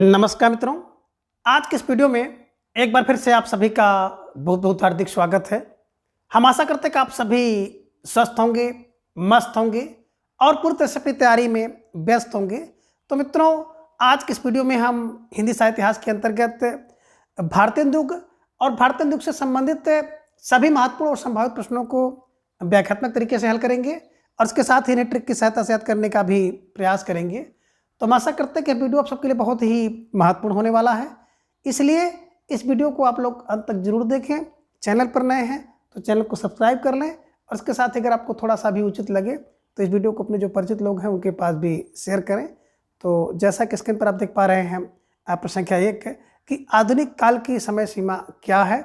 नमस्कार मित्रों। आज के इस वीडियो में एक बार फिर से आप सभी का बहुत बहुत हार्दिक स्वागत है। हम आशा करते हैं कि आप सभी स्वस्थ होंगे, मस्त होंगे और पूरी तरह से अपनी तैयारी में व्यस्त होंगे। तो मित्रों, आज के इस वीडियो में हम हिंदी साहित्य इतिहास के अंतर्गत भारतीय युग और भारतीय युग से संबंधित सभी महत्वपूर्ण और संभावित प्रश्नों को व्याख्यात्मक तरीके से हल करेंगे और इसके साथ ही इन्हें ट्रिक की सहायता से याद करने का भी प्रयास करेंगे। तो हम आशा करते हैं कि वीडियो आप सबके लिए बहुत ही महत्वपूर्ण होने वाला है, इसलिए इस वीडियो को आप लोग अंत तक जरूर देखें। चैनल पर नए हैं तो चैनल को सब्सक्राइब कर लें और इसके साथ अगर आपको थोड़ा सा भी उचित लगे तो इस वीडियो को अपने जो परिचित लोग हैं उनके पास भी शेयर करें। तो जैसा कि स्क्रीन पर आप देख पा रहे हैं, प्रश्न संख्या 1 है कि आधुनिक काल की समय सीमा क्या है।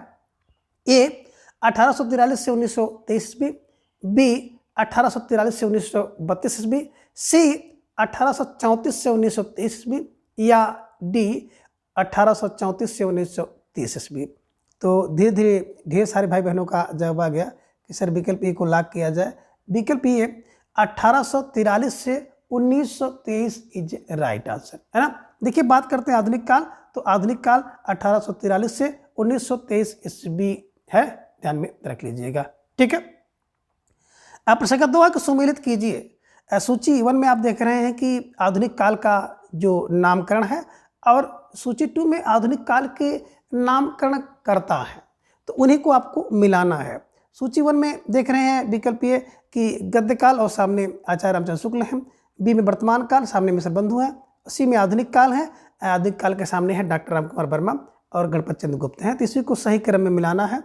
ए 1843 से 1923 ईस्वी, बी 1843 से 1932 ईस्वी, सी 1834 से 1923 ईस्वी या डी 1834 से 1930 ईस्वी। तो धीरे धीरे ढेर सारे भाई बहनों का जवाब आ गया कि सर विकल्प ए को लॉक किया जाए। विकल्प ए 1843 से 1923 इज राइट आंसर, है ना। देखिए, बात करते हैं आधुनिक काल, तो आधुनिक काल 1843 से 1923 ईस्वी है, ध्यान में रख लीजिएगा। ठीक है। अब प्रश्न 2 है कि सुमेलित कीजिए। सूची 1 में आप देख रहे हैं कि आधुनिक काल का जो नामकरण है और सूची 2 में आधुनिक काल के नामकरण करता है, तो उन्हीं को आपको मिलाना है। सूची 1 में देख रहे हैं विकल्प ये कि गद्य काल और सामने आचार्य रामचंद्र शुक्ल हैं, बी में वर्तमान काल, सामने मिश्र बंधु हैं, सी में आधुनिक काल है, आधुनिक काल के सामने है डॉक्टर रामकुमार वर्मा और गणपत चंद्र गुप्त हैं। तो इसी को सही क्रम में मिलाना है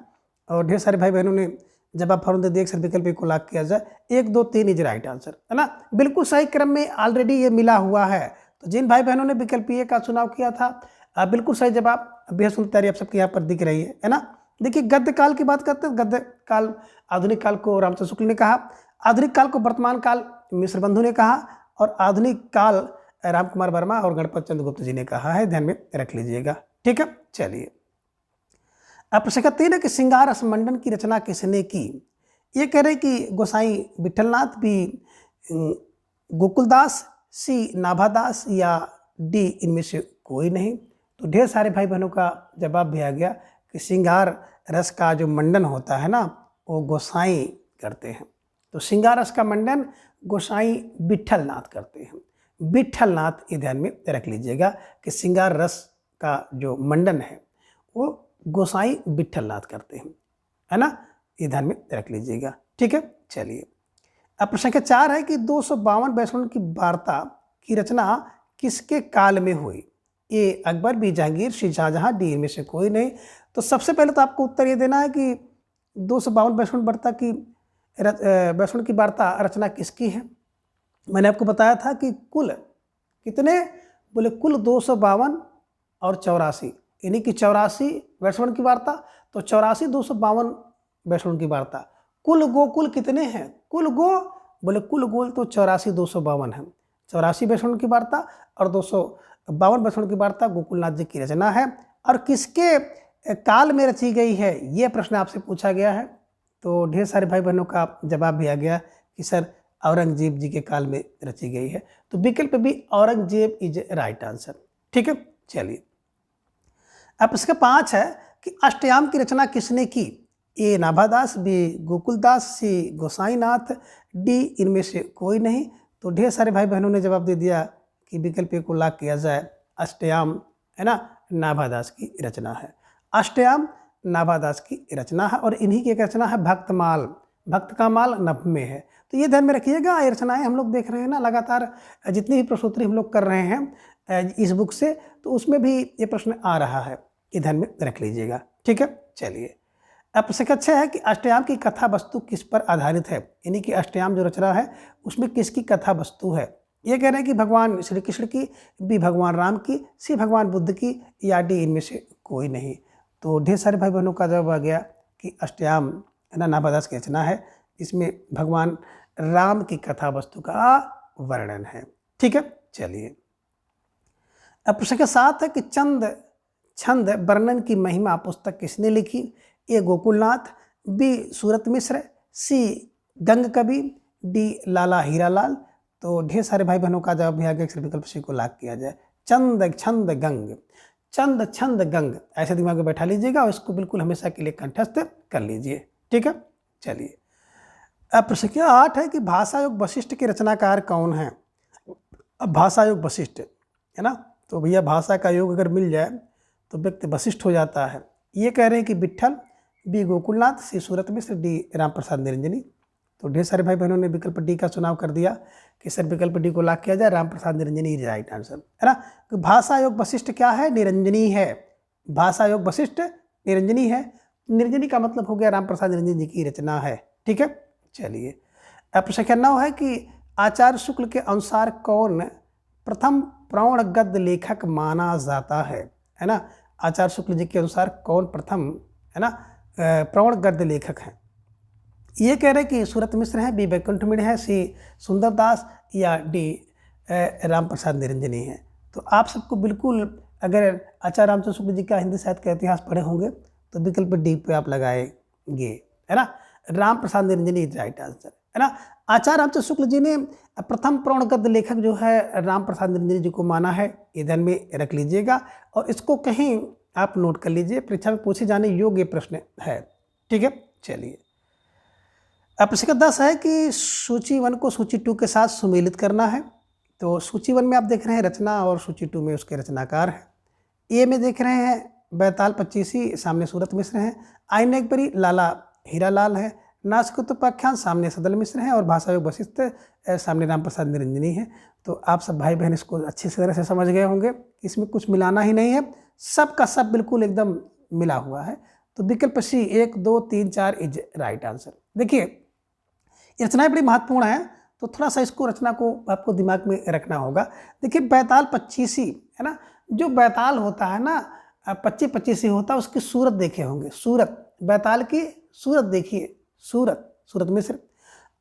और ढेर सारे भाई बहनों ने जब आप फॉर्म दे दिए सर विकल्प को लॉक किया जाए, 1, 2, 3 इज राइट आंसर, है ना। बिल्कुल सही क्रम में ऑलरेडी ये मिला हुआ है। तो जिन भाई बहनों ने विकल्प ए का चुनाव किया था, बिल्कुल सही जवाब, बेहद सुंदर तैयारी आप सबके यहाँ पर दिख रही है ना। देखिए, गद्य काल की बात करते हैं। गद्य काल आधुनिक काल को रामचंद्र शुक्ल ने कहा, आधुनिक काल को वर्तमान काल मिश्र बंधु ने कहा और आधुनिक काल रामकुमार वर्मा और गणपत चंद्र गुप्त जी ने कहा है, ध्यान में रख लीजिएगा। ठीक है, चलिए। अब प्रश्न 3 है कि श्रृंगार रस मंडन की रचना किसने की। ये कह रहे कि गोसाई विठलनाथ, बी गोकुलदास, सी नाभादास या डी इनमें से कोई नहीं। तो ढेर सारे भाई बहनों का जवाब भी आ गया कि श्रृंगार रस का जो मंडन होता है ना, वो गोसाई करते हैं। तो श्रृंगार रस का मंडन गोसाई विठलनाथ करते हैं। विठलनाथ, ये ध्यान में रख लीजिएगा कि श्रृंगार रस का जो मंडन है वो गोसाई विठलनाथ करते हैं, है ना, ये ध्यान में रख लीजिएगा। ठीक है, चलिए। अब प्रश्न संख्या 4 है कि 252 वैष्णव की वार्ता की रचना किसके काल में हुई। ए अकबर, बी जहांगीर, सी शाहजहां, डी इनमें से कोई नहीं। तो सबसे पहले तो आपको उत्तर ये देना है कि 252 वैष्णव की वार्ता रचना किसकी है। मैंने आपको बताया था कि कुल कितने, बोले कुल 252 और 84, यानी कि 84 वैष्णव की वार्ता। तो 84 252 वैष्णव की वार्ता। कुल गोकुल कितने हैं, कुल गो, बोले कुल गोल तो 84 252 है। 84 वैष्णव की वार्ता और 252 वैष्णव की वार्ता गोकुलनाथ जी की रचना है। और किसके काल में रची गई है, यह प्रश्न आपसे पूछा गया है। तो ढेर सारे भाई बहनों का जवाब भी आ गया कि सर औरंगजेब जी के काल में रची गई है। तो विकल्प भी औरंगजेब इज राइट आंसर। ठीक है, चलिए। अब इसका 5 है कि अष्टयाम की रचना किसने की। ए नाभादास, बी गोकुलदास, सी गोसाईनाथ, डी इनमें से कोई नहीं। तो ढेर सारे भाई बहनों ने जवाब दे दिया कि विकल्प ए को लॉक किया जाए। अष्टयाम, है ना, नाभादास की रचना है। अष्टयाम नाभादास की रचना है और इन्हीं की एक रचना है भक्तमाल। भक्त का माल नभ में है। तो ये ध्यान में रखिएगा, ये रचनाएं हम लोग देख रहे हैं ना लगातार, जितनी भी प्रश्नोत्तरी हम लोग कर रहे हैं इस बुक से, तो उसमें भी ये प्रश्न आ रहा है, ये ध्यान में रख लीजिएगा। ठीक है, चलिए। अब प्रश्न 6 है कि अष्टयाम की कथा वस्तु किस पर आधारित है, यानी कि अष्टयाम जो रचना है उसमें किसकी कथा वस्तु है। ये कह रहे हैं कि भगवान श्री कृष्ण की, बी भगवान राम की, सी भगवान बुद्ध की या डी इनमें से कोई नहीं। तो ढेर सारे भाई बहनों का जवाब आ गया कि अष्टयाम, है ना, नाभादास की रचना है, इसमें भगवान राम की कथा वस्तु का वर्णन है। ठीक है, चलिए। अब प्रश्न 7 है कि छंद वर्णन की महिमा पुस्तक किसने लिखी। ए गोकुलनाथ, बी सूरत मिश्र, सी गंग कवि, डी लाला हीरालाल। तो ढेर सारे भाई बहनों का जवाब भी आ गया, विकल्प सी को लॉक किया जाए। चंद छंद गंग, चंद छंद गंग, ऐसे दिमाग में बैठा लीजिएगा और इसको बिल्कुल हमेशा के लिए कंठस्थ कर लीजिए। ठीक है, चलिए। अब प्रश्न 8 है कि भाषा योग वशिष्ठ के रचनाकार कौन है। अब भाषा योग वशिष्ठ है ना, तो भैया भाषा का योग अगर मिल जाए तो व्यक्ति वशिष्ठ हो जाता है। ये कह रहे हैं कि विट्ठल, बी गोकुलनाथ, सी सूरत मिश्र, डी राम प्रसाद निरंजनी। तो ढेर सारे भाई बहनों ने विकल्प डी का चुनाव कर दिया कि सर विकल्प डी को लॉक किया जाए, राम प्रसाद निरंजनी राइट आंसर है ना। तो भाषा योग वशिष्ठ क्या है, निरंजनी है। भाषा योग वशिष्ठ निरंजनी है, निरंजनी का मतलब हो गया राम प्रसाद निरंजन जी की रचना है। ठीक है, चलिए। अब प्रश्न 9 है कि आचार्य शुक्ल के अनुसार कौन प्रथम प्रौढ़ गद्य लेखक माना जाता है ना। आचार्य शुक्ल जी के अनुसार कौन प्रथम है ना प्रौढ़ गद्य लेखक हैं। ये कह रहे हैं कि सूरत मिश्र है, बी वैकुंठ मिश्र है, सी सुंदरदास, या डी राम प्रसाद निरंजनी है। तो आप सबको बिल्कुल, अगर आचार्य रामचंद्र शुक्ल जी का हिंदी साहित्य का इतिहास पढ़े होंगे तो विकल्प डी पे आप लगाएंगे है ना। राम प्रसाद निरंजनी राइट आंसर है ना। आचार्य रामचंद्र शुक्ल जी ने प्रथम प्रौढ़ गद्य लेखक जो है राम प्रसाद निरंजनी जी को माना है, ये ध्यान में रख लीजिएगा और इसको कहीं आप नोट कर लीजिए, परीक्षा में पूछे जाने योग्य प्रश्न है। ठीक है, चलिए। अब प्रश्न 10 है कि सूची 1 को सूची 2 के साथ सुमेलित करना है। तो सूची 1 में आप देख रहे हैं रचना और सूची 2 में उसके रचनाकार हैं। ए में देख रहे हैं बैताल पच्चीसी, सामने सूरत मिश्र हैं, आईन अकबरी लाला हीरालाल है, नास्कुतोपाख्यान सामने सदल मिश्र हैं और भाषा योग वशिष्ठ सामने राम प्रसाद निरंजनी है। तो आप सब भाई बहन इसको अच्छी तरह से समझ गए होंगे, इसमें कुछ मिलाना ही नहीं है, सब का सब बिल्कुल एकदम मिला हुआ है। तो विकल्प सी 1 2 3 4 इज राइट आंसर। देखिए रचनाएं बड़ी महत्वपूर्ण है, तो थोड़ा सा इसको रचना को आपको दिमाग में रखना होगा। देखिए बैताल पच्चीसी है ना, जो बैताल होता है ना 25-25 होता है, उसकी सूरत देखे होंगे, सूरत बैताल की सूरत देखिए, सूरत मिश्र,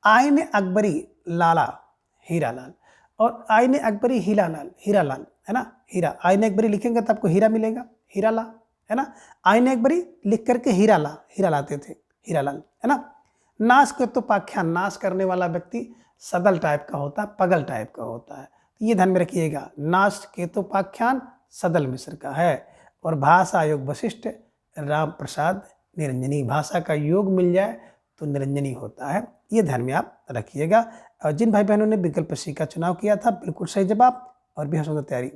आईन अकबरी लाला हीरालाल और आईन अकबरी हीरालाल है ना, हीरा आईन अकबरी लिखेंगे तो आपको हीरा मिलेगा, हीराला है ना। आईन अकबरी लिख करके हीरा लाते थे, हीरालाल है ना। नाश के तो पाख्यान, नाश करने वाला व्यक्ति सदल टाइप का होता है, पगल टाइप का होता है, ये ध्यान में रखिएगा। नाश के तो पाख्यान सदल मिश्र का है और भाषा योग वशिष्ठ राम प्रसाद निरंजनी, भाषा का योग मिल जाए तो निरंजनी होता है, ये ध्यान में आप रखिएगा। और जिन भाई बहनों ने विकल्प सी का चुनाव किया था बिल्कुल सही जवाब और भी सुंदर तैयारी।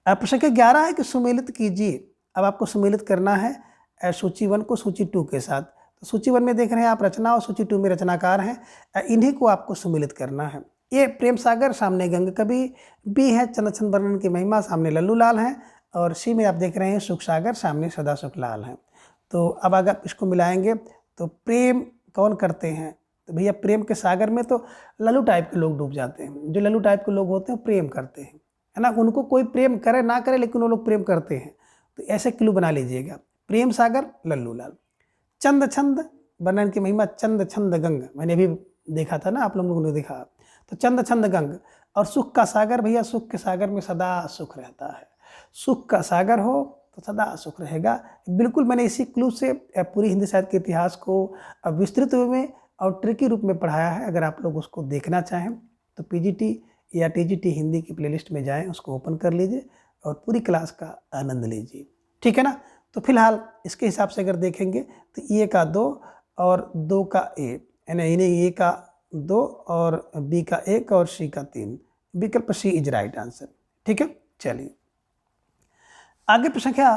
प्रश्न 11 है कि सुमेलित कीजिए। अब आपको सुमेलित करना है सूची 1 को सूची 2 के साथ। तो सूची 1 में देख रहे हैं आप रचना और सूची 2 में रचनाकार हैं, इन्हीं को आपको सुमेलित करना है। ये प्रेम सागर, सामने गंग कवि, बी है चंद्रछंद वर्णन की महिमा, सामने लल्लू लाल हैं और सी में आप देख रहे हैं सुख सागर, सामने सदा सुख लाल हैं। तो अब अगर इसको मिलाएंगे तो प्रेम कौन करते हैं, तो भैया प्रेम के सागर में तो लल्लू टाइप के लोग डूब जाते हैं, जो लल्लू टाइप के लोग होते हैं प्रेम करते हैं है ना। उनको कोई प्रेम करे ना करे लेकिन वो लोग प्रेम करते हैं, तो ऐसे क्लू बना लीजिएगा, प्रेम सागर लल्लू लाल। चंद छंद वर्णन की महिमा, चंद छंद गंग, मैंने भी देखा था ना, आप लोगों ने देखा, तो चंद छंद गंग। और सुख का सागर, भैया सुख के सागर में सदा सुख रहता है, सुख का सागर हो तो सदा सुख रहेगा। बिल्कुल मैंने इसी क्लू से पूरी हिंदी साहित्य के इतिहास को विस्तृत रूप में और ट्रिकी रूप में पढ़ाया है। अगर आप लोग उसको देखना चाहें तो पीजीटी या टीजीटी हिंदी की प्लेलिस्ट में जाएं, उसको ओपन कर लीजिए और पूरी क्लास का आनंद लीजिए, ठीक है ना। तो फिलहाल इसके हिसाब से अगर देखेंगे तो ए का 2 और 2 का ए, यानी ए का 2 और बी का 1 और सी का 3, विकल्प सी इज राइट आंसर, ठीक है। चलिए आगे प्रश्न संख्या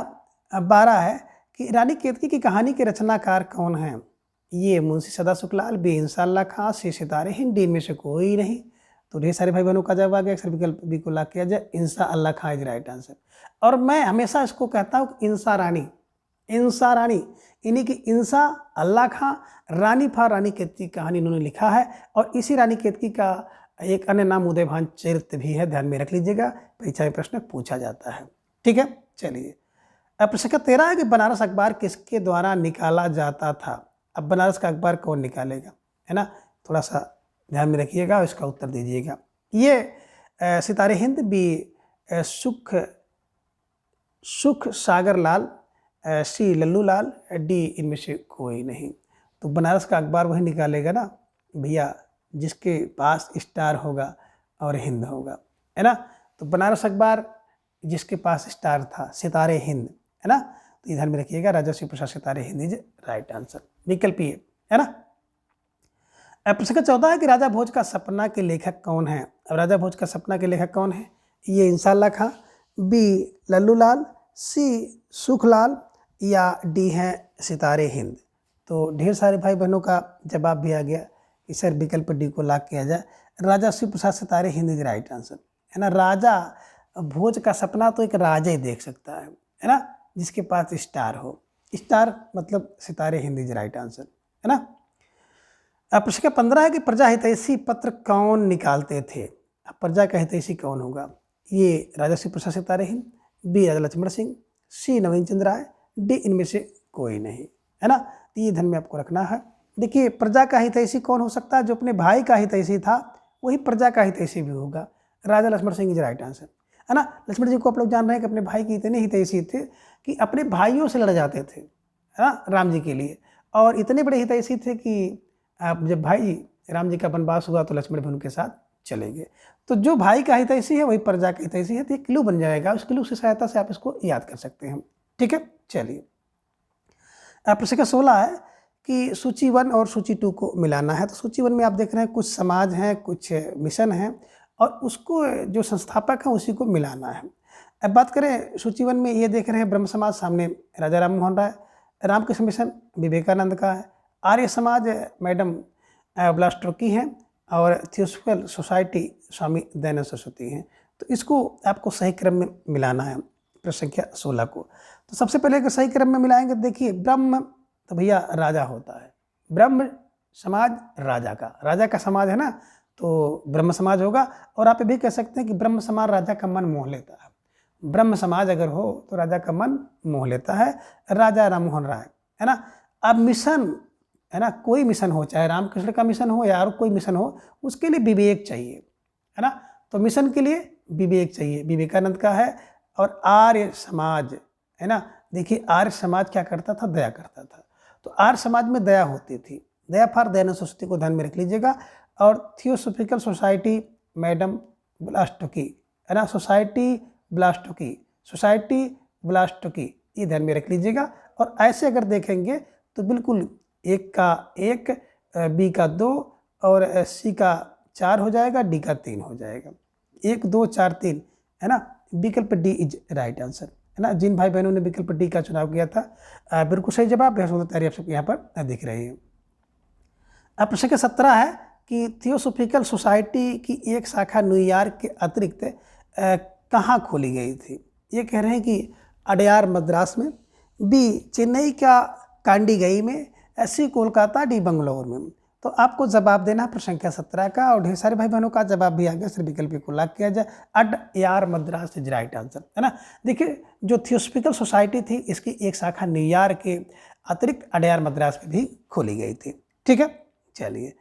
12 है कि रानी केतकी की कहानी के रचनाकार कौन हैं। ये मुंशी सदा सुखलाल, बी इंशाअल्लाह खां, सी सितारे हिंद, डी में से कोई नहीं। तो ढेर सारे भाई बहनों का जवाब आ गया, अक्सर विकल्प बी को लॉक किया जाए, इंशाअल्लाह खां इज राइट आंसर। और मैं हमेशा इसको कहता हूँ इंसा रानी, इन्हीं की इंसा अल्लाह खां, रानी फा रानी केतकी की कहानी इन्होंने लिखा है और इसी रानी केतकी का एक अन्य नाम उदयभान चरित्र भी है, ध्यान में रख लीजिएगा, परीक्षा में प्रश्न पूछा जाता है, ठीक है। चलिए अब प्रश्न 13 है कि बनारस अखबार किसके द्वारा निकाला जाता था। अब बनारस का अखबार कौन निकालेगा, है ना, थोड़ा सा ध्यान में रखिएगा और इसका उत्तर दीजिएगा। ये सितारे हिंद, बी सुख सागर लाल, सी लल्लू लाल, डी इनमें से कोई नहीं। तो बनारस का अखबार वही निकालेगा ना भैया जिसके पास स्टार होगा और हिंद होगा, है ना। तो बनारस अखबार जिसके पास स्टार था, सितारे हिंद, है ना, तो ध्यान में रखिएगा राजर्षि प्रसाद सितारे हिंद इज राइट आंसर, विकल्प ये, है ना। प्रश्न 14 है कि राजा भोज का सपना के लेखक कौन है। अब राजा भोज का सपना के लेखक कौन है? ये इंशाअल्लाह खां, बी लल्लू लाल, सी सुखलाल, या डी है सितारे हिंद। तो ढेर सारे भाई बहनों का जवाब भी आ गया कि सर विकल्प डी को लॉक किया जाए, राजा शिव प्रसाद सितारे हिंद इज राइट आंसर, है ना। राजा भोज का सपना तो एक राजा ही देख सकता है ना, जिसके पास स्टार हो, स्टार मतलब सितारे हिंद इज राइट आंसर, है ना। प्रश्न 15 है कि प्रजा हितैषी पत्र कौन निकालते थे। अब प्रजा का हितैषी कौन होगा? ये राजा शिव प्रसाद सितारे हिंद, बी राजा लक्ष्मण सिंह, सी नवीन चंद्र राय, डी इनमें से कोई नहीं, है ना। तो ये ध्यान में आपको रखना है। देखिए प्रजा का हितैषी कौन हो सकता है? जो अपने भाई का हितैषी था वही प्रजा का हितैषी भी होगा, Raja Lakshman Singh is right answer, है ना। लक्ष्मण जी को आप लोग जान रहे हैं कि अपने भाई के इतने हितैषी थे कि अपने भाइयों से लड़ जाते थे, है ना, राम जी के लिए, और इतने बड़े हितैषी थे कि आप जब भाई राम जी का वनवास हुआ तो लक्ष्मण भी उनके साथ चले गए। तो जो भाई का हितैषी है वही प्रजा का हितैषी है। तो ये क्लू बन जाएगा, उस क्लू की सहायता से आप इसको याद कर सकते हैं, ठीक है। चलिए प्रश्न 16 है कि सूची 1 और सूची 2 को मिलाना है। तो सूची 1 में आप देख रहे हैं कुछ समाज हैं, कुछ मिशन हैं, और उसको जो संस्थापक है उसी को मिलाना है। अब बात करें सूची 1 में, ये देख रहे हैं ब्रह्म समाज, सामने राजा राम मोहन राय, रामकृष्ण मिशन विवेकानंद का है, आर्य समाज मैडम ब्लास्टर की हैं, और थियोसॉफिकल सोसाइटी स्वामी दयानंद सरस्वती हैं। तो इसको आपको सही क्रम में मिलाना है प्रश्न संख्या 16 को। तो सबसे पहले अगर सही क्रम में मिलाएंगे, देखिए ब्रह्म तो भैया राजा होता है, ब्रह्म समाज राजा का समाज है ना, तो ब्रह्म समाज होगा। और आप ये भी कह सकते हैं कि ब्रह्म समाज राजा का मन मोह लेता है, ब्रह्म समाज अगर हो तो राजा का मन मोह लेता है, राजा राम मोहन राय, है ना। अब मिशन, है ना, कोई मिशन हो, चाहे रामकृष्ण का मिशन हो या और कोई मिशन हो, उसके लिए विवेक चाहिए, है ना। तो मिशन के लिए विवेक चाहिए, विवेकानंद का है। और आर्य समाज, है ना, देखिए आर्य समाज क्या करता था? दया करता था। तो आर्य समाज में दया होती थी, दया फॉर दयानंद सरस्वती को ध्यान में रख लीजिएगा। और थियोसॉफिकल सोसाइटी मैडम ब्लास्टोकी, है ना, सोसाइटी ब्लास्टोकी, ये ध्यान में रख लीजिएगा। और ऐसे अगर देखेंगे तो बिल्कुल एक का 1, बी का 2, और सी का 4 हो जाएगा, डी का 3 हो जाएगा, 1 2 4 3, है ना। विकल्प डी इज राइट आंसर, है ना। जिन भाई बहनों ने विकल्प डी का चुनाव किया था बिल्कुल सही जवाब, बेहद सुंदर तैयारी आप सबको यहाँ पर दिख रही है। अब प्रश्न 17 है कि थियोसॉफिकल सोसाइटी की एक शाखा न्यूयॉर्क के अतिरिक्त कहाँ खोली गई थी? ये कह रहे हैं कि अडयार मद्रास में, बी चेन्नई का कांडीगई में, सी कोलकाता, डी बंगलौर में। तो आपको जवाब देना है प्रश्न संख्या 17 का, और ढेर सारे भाई बहनों का जवाब भी आ गया, सिर्फ विकल्प को लॉक किया जाए, Adyar Madras is right answer, है ना। देखिए जो थियोसॉफिकल सोसाइटी थी इसकी एक शाखा न्यूयॉर्क के अतिरिक्त अडयार मद्रास में भी खोली गई थी, ठीक है। चलिए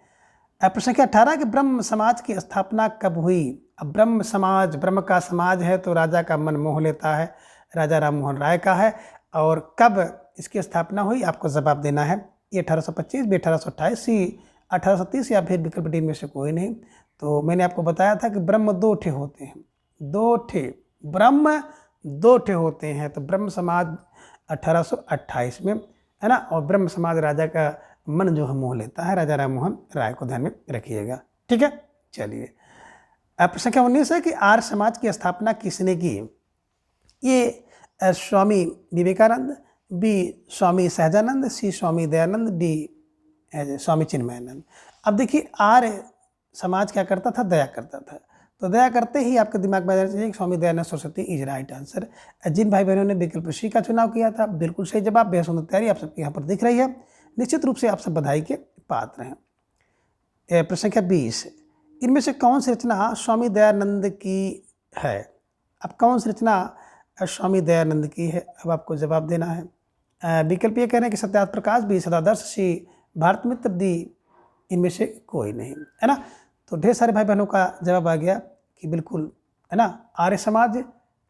प्रश्न संख्या 18 कि ब्रह्म समाज की स्थापना कब हुई? अब ब्रह्म समाज, ब्रह्म का समाज है तो राजा का मन मोह लेता है, राजा राम मोहन राय का है। और कब इसकी स्थापना हुई आपको जवाब देना है। ये 1825, बी 1828, सी 1830, या फिर विकल्प डी में से कोई नहीं। तो मैंने आपको बताया था कि ब्रह्म 2 ठे होते हैं, 2 ठे ब्रह्म 2 ठे होते हैं। तो ब्रह्म समाज 1828 में, है ना, और ब्रह्म समाज राजा का मन जो है मोह लेता है, राजा राम मोहन राय को ध्यान में रखिएगा, ठीक है। चलिए प्रश्न संख्या 19 है कि आर्य समाज की स्थापना किसने की? ये स्वामी विवेकानंद, बी स्वामी सहजानंद, सी स्वामी दयानंद, डी स्वामी चिन्मयानंद। अब देखिए आर्य समाज क्या करता था? दया करता था। तो दया करते ही आपके दिमाग में आ जाना चाहिए कि Swami Dayanand Saraswati is right answer. जिन भाई बहनों ने विकल्प सी का चुनाव किया था बिल्कुल सही जवाब, बेहद सुंदर तैयारी आप सबके यहाँ पर दिख रही है, निश्चित रूप से आप सब बधाई के पात्र हैं। प्रश्न संख्या 20, इनमें से कौन सी रचना स्वामी दयानंद की है? अब कौन सी रचना स्वामी दयानंद की है? अब आपको जवाब देना है। विकल्प ये कह रहे हैं कि सत्यार्थ प्रकाश, बी सदादर्श, सी भारत मित्र, डी इनमें से कोई नहीं, है ना। तो ढेर सारे भाई बहनों का जवाब आ गया कि बिल्कुल, है ना, आर्य समाज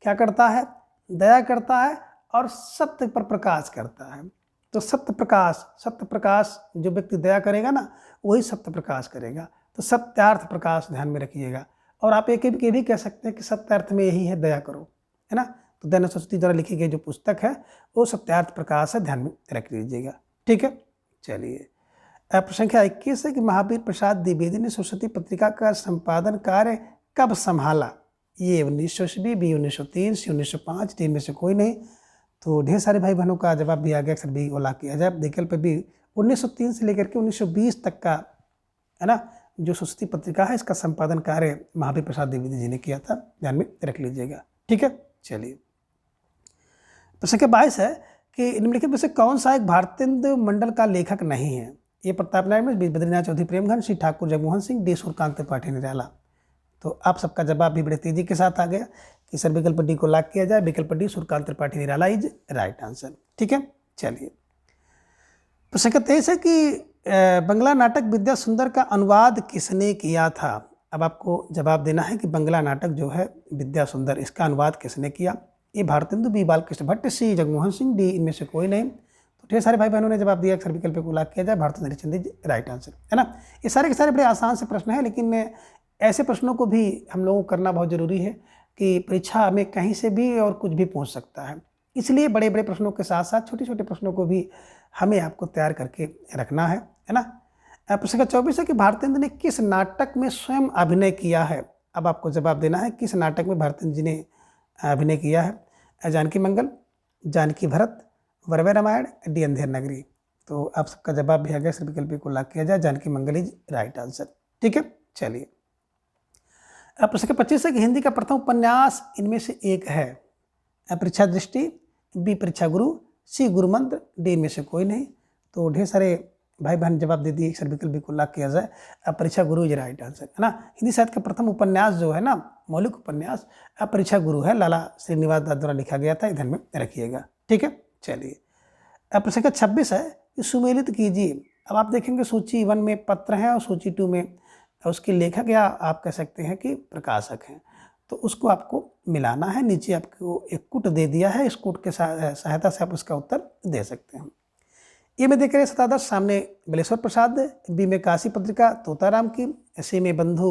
क्या करता है? दया करता है और सत्य पर प्रकाश करता है। तो सत्य प्रकाश जो व्यक्ति दया करेगा ना वही सत्य प्रकाश करेगा। तो सत्यार्थ प्रकाश ध्यान में रखिएगा। और आप एक ये भी कह सकते हैं कि सत्यार्थ में यही है, दया करो, है ना। तो दयानंद सरस्वती द्वारा लिखी गई जो पुस्तक है वो सत्यार्थ प्रकाश है, ध्यान में रख लीजिएगा। ठीक है, चलिए। प्रश्न संख्या 21 है कि महावीर प्रसाद द्विवेदी ने सरस्वती पत्रिका का संपादन कार्य कब संभाला? ये 1920, बी 1903, सी 1905, डी में से कोई नहीं। तो ढेर सारे भाई बहनों का जवाब भी आ गया, अक्सर भी ओला किया जाए। विकल्प भी 1903 से लेकर के 1920 तक का, है ना, जो सरस्वती पत्रिका है इसका संपादन कार्य महावीर प्रसाद द्विवेदी जी ने किया था, ध्यान में रख लीजिएगा। ठीक है, चलिए। प्रश्न संख्या 22 है कि निम्नलिखित में से कौन सा एक भारतेंदु मंडल का लेखक नहीं है? ए प्रताप नारायण, बी बद्रीनाथ चौधरी प्रेमघन, सी ठाकुर जगमोहन सिंह, डी सूर्यकांत त्रिपाठी निराला। तो आप सबका जवाब भी बड़े तेजी के साथ आ गया कि सर विकल्प डी को लॉक किया जाए। विकल्प D Suryakant Tripathi Nirala is right answer. ठीक है, चलिए। प्रश्न संख्या 23 है कि बंगला नाटक विद्या सुंदर का अनुवाद किसने किया था? अब आपको जवाब देना है कि बंगला नाटक जो है विद्या सुंदर, इसका अनुवाद किसने किया? ए भारतेंदु, बी बालकृष्ण भट्ट, सी जगमोहन सिंह, डी इनमें से कोई नहीं। तो ढेर सारे भाई बहनों ने जवाब दिया, अक्सर विकल्प को लॉक किया जाए, भारतेंदु हरिश्चंद्र राइट आंसर, है ना। ये सारे के सारे बड़े आसान से प्रश्न हैं, लेकिन ऐसे प्रश्नों को भी हम लोगों को करना बहुत ज़रूरी है कि परीक्षा में कहीं से भी और कुछ भी पूछ सकता है। इसलिए बड़े बड़े प्रश्नों के साथ साथ छोटे छोटे प्रश्नों को भी हमें आपको तैयार करके रखना है ना। प्रश्न संख्या 24 है कि भारतेंदु ने किस नाटक में स्वयं अभिनय किया है? अब आपको जवाब देना है किस नाटक में भारतेंदु जी ने अभिनय किया है। जानकी मंगल, जानकी भरत, वरवै रामायण, डी अंधेर नगरी। तो आप सबका जवाब भी आ गया, सिर्फ विकल्प को लॉक किया जाए, जानकी मंगल इज राइट आंसर। ठीक है, चलिए। प्रश्न संख्या 25 है कि हिंदी का प्रथम उपन्यास इनमें से एक है। परीक्षा दृष्टि, बी परीक्षा गुरु, सी गुरु मंत्र, डी इनमें से कोई नहीं। तो ढेर सारे भाई बहन जवाब दे दिए, सर विकल्प को लॉक किया जाए, परीक्षा गुरु इज राइट आंसर, है ना। हिंदी साहित्य का प्रथम उपन्यास जो है ना, मौलिक उपन्यास परीक्षा गुरु है, लाला श्रीनिवास दास द्वारा लिखा गया था, ध्यान में रखिएगा। ठीक है, चलिए। प्रश्न संख्या 26 है कि सुमेलित कीजिए। अब आप देखेंगे सूची 1 में पत्र है और सूची 2 में उसके लेखक या आप कह सकते हैं कि प्रकाशक हैं। तो उसको आपको मिलाना है। नीचे आपको एक कूट दे दिया है, इस कूट के सहायता से आप उसका उत्तर दे सकते हैं। ए में देख रहे सतादर्श, सामने बलेश्वर प्रसाद, बी में काशी पत्रिका तोताराम की, सी में बंधु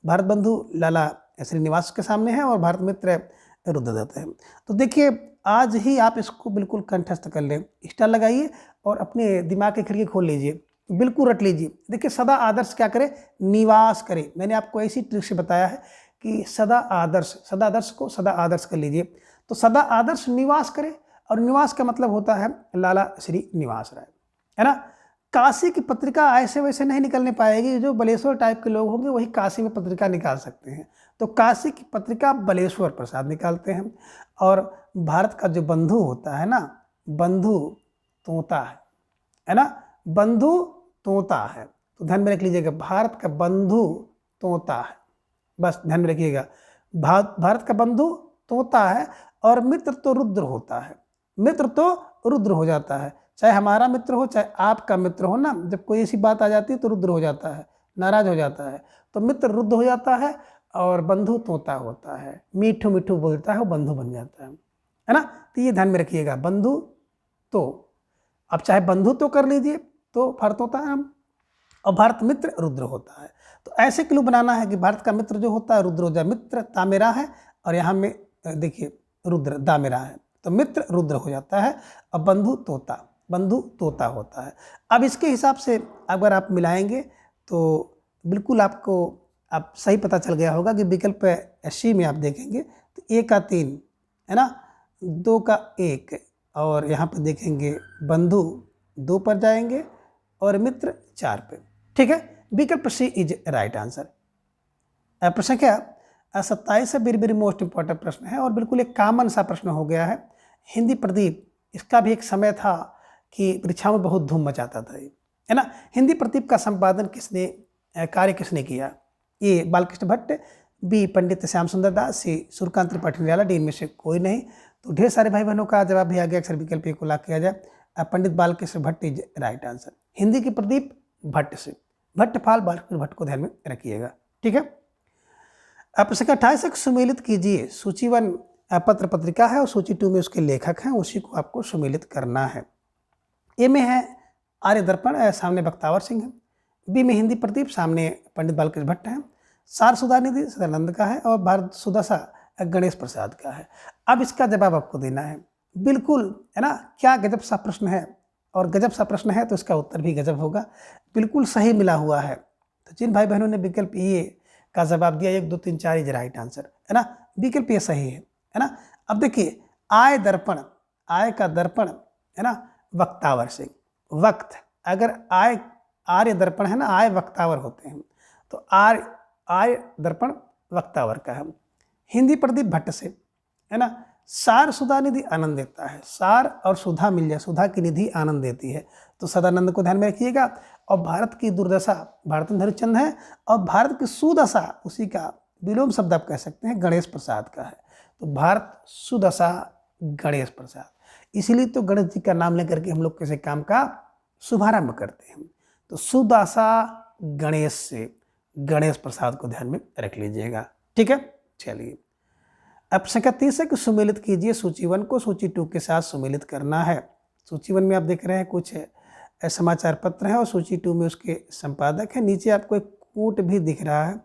भारत बंधु लाला श्रीनिवास के सामने है और भारत मित्र रुद्रदत्त है। तो देखिए आज ही आप इसको बिल्कुल कंठस्थ कर लें, स्टार लगाइए और अपने दिमाग की खिड़की खोल लीजिए, बिल्कुल रट लीजिए। देखिए सदा आदर्श क्या करे, निवास करे। मैंने आपको ऐसी ट्रिक से बताया है कि सदा आदर्श को सदा आदर्श कर लीजिए। तो सदा आदर्श निवास करे, और निवास का मतलब होता है लाला श्री निवास राय, है ना। काशी की पत्रिका ऐसे वैसे नहीं निकलने पाएगी, जो बलेश्वर टाइप के लोग होंगे वही काशी में पत्रिका निकाल सकते हैं। तो काशी की पत्रिका बलेश्वर प्रसाद निकालते हैं। और भारत का जो बंधु होता है ना, बंधु तोता है ना, बंधु तोता है। तो ध्यान में रख लीजिएगा, भारत का बंधु तोता है, बस ध्यान में रखिएगा। भारत का बंधु तोता है और मित्र तो रुद्र होता है, मित्र तो रुद्र हो जाता है। चाहे हमारा मित्र हो चाहे आपका मित्र हो ना, जब कोई ऐसी बात आ जाती है तो रुद्र हो जाता है, नाराज हो जाता है। तो मित्र रुद्र हो जाता है और बंधु तोता होता है, मीठू मीठू बोलता है, वो बंधु बन जाता है ना। तो ये ध्यान में रखिएगा, बंधु तो, अब चाहे बंधु तो कर लीजिए तो भारत होता है हम, और भारत मित्र रुद्र होता है। तो ऐसे क्लू बनाना है कि भारत का मित्र जो होता है रुद्र हो जाए। मित्र तामेरा है और यहाँ में देखिए रुद्र दामेरा है, तो मित्र रुद्र हो जाता है और बंधु तोता होता है। अब इसके हिसाब से अगर आप मिलाएंगे तो बिल्कुल आपको आप सही पता चल गया होगा कि विकल्प सी में आप देखेंगे तो 1 का 3 है ना, 2 का 1, और यहाँ पर देखेंगे बंधु 2 पर जाएंगे और मित्र 4 पे। ठीक है, विकल्प सी इज राइट आंसर। प्रश्न क्या 27 है, वेरी मोस्ट इंपॉर्टेंट प्रश्न है और बिल्कुल एक कॉमन सा प्रश्न हो गया है। हिंदी प्रदीप, इसका भी एक समय था कि परीक्षा में बहुत धूम मचाता था, है ना। हिंदी प्रदीप का संपादन कार्य किसने किया? ए बालकृष्ण भट्ट, बी पंडित श्याम सुंदर दास, सी सूर्यकांत त्रिपाठी निराला, डी इनमें से कोई नहीं। तो ढेर सारे भाई बहनों का जवाब भी आ गया, अक्सर विकल्प को लॉक किया जाए, Pandit Balkrishna Bhatt is right answer. Hindi की प्रदीप भट्ट से, भट्टफाल बालकृष्ण भट्ट को ध्यान में रखिएगा। ठीक है, प्रश्न 28 सुमेलित कीजिए। सूची 1 पत्र पत्रिका है और सूची 2 में उसके लेखक हैं, उसी को आपको सुमेलित करना है। ए में है आर्य दर्पण, सामने बख्तावर सिंह है। बी में हिंदी प्रदीप, सामने पंडित बालकृष्ण भट्ट हैं। सार सुधा निधि सदानंद का है और भारत सुदशा गणेश प्रसाद का है। अब इसका जवाब आपको देना है, बिल्कुल, है ना। क्या गजब सा प्रश्न है, और गजब सा प्रश्न है तो इसका उत्तर भी गजब होगा, बिल्कुल सही मिला हुआ है। तो जिन भाई बहनों ने विकल्प ए का जवाब दिया 1 2 3 4 इज राइट आंसर, है ना, विकल्प ए सही है ना। अब देखिए आय दर्पण, आय का दर्पण, है ना, वक्तावर से, वक्त, अगर आय आर्य दर्पण है ना, आय वक्तावर होते हैं, तो आय दर्पण वक्तावर का है। हिंदी प्रदीप भट्ट से, है ना, सार सुधा निधि आनंद देता है, सार और सुधा मिल जाए, सुधा की निधि आनंद देती है, तो सदानंद को ध्यान में रखिएगा। और भारत की दुर्दशा भारतेंदु हरिश्चंद्र है, और भारत की सुदशा उसी का विलोम शब्द आप कह सकते हैं गणेश प्रसाद का है। तो भारत सुदशा गणेश प्रसाद, इसीलिए तो गणेश जी का नाम लेकर के हम लोग किसी काम का शुभारंभ करते हैं। तो सुदशा गणेश से गणेश प्रसाद को ध्यान में रख लीजिएगा, ठीक है। चलिए अब संख्या 30 है कि सुमेलित कीजिए, सूची 1 को सूची 2 के साथ सुमेलित करना है। सूची 1 में आप देख रहे हैं कुछ समाचार पत्र है और सूची 2 में उसके संपादक है। नीचे आपको एक कूट भी दिख रहा है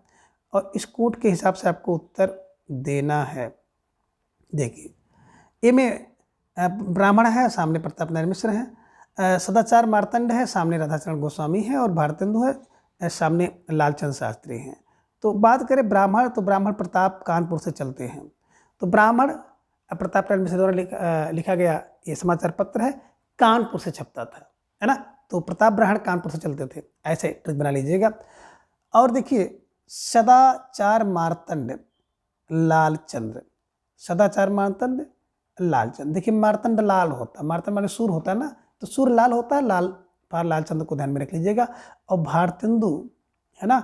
और इस कूट के हिसाब से आपको उत्तर देना है। देखिए ए में ब्राह्मण है, सामने प्रताप नारायण मिश्र है, सदाचार मार्तंड है, सामने राधाचरण गोस्वामी है, और भारतेंदु है, सामने लालचंद शास्त्री हैं। तो बात करें ब्राह्मण, तो ब्राह्मण प्रताप कानपुर से चलते हैं। तो ब्राह्मण प्रताप नारायण मिश्र द्वारा लिखा गया ये समाचार पत्र है, कानपुर से छपता था, है ना। तो प्रताप ब्राह्मण कानपुर से चलते थे, ऐसे ट्रिक बना लीजिएगा। और देखिए सदाचार मार्तंड लालचंद्र, सदाचार मार्तंड लालचंद, देखिए मार्तंड लाल होता है, मार्तंड माने सूर होता है ना, तो सूर लाल होता है, लाल पार लालचंद को ध्यान में रख लीजिएगा। और भारतेंदु, है ना,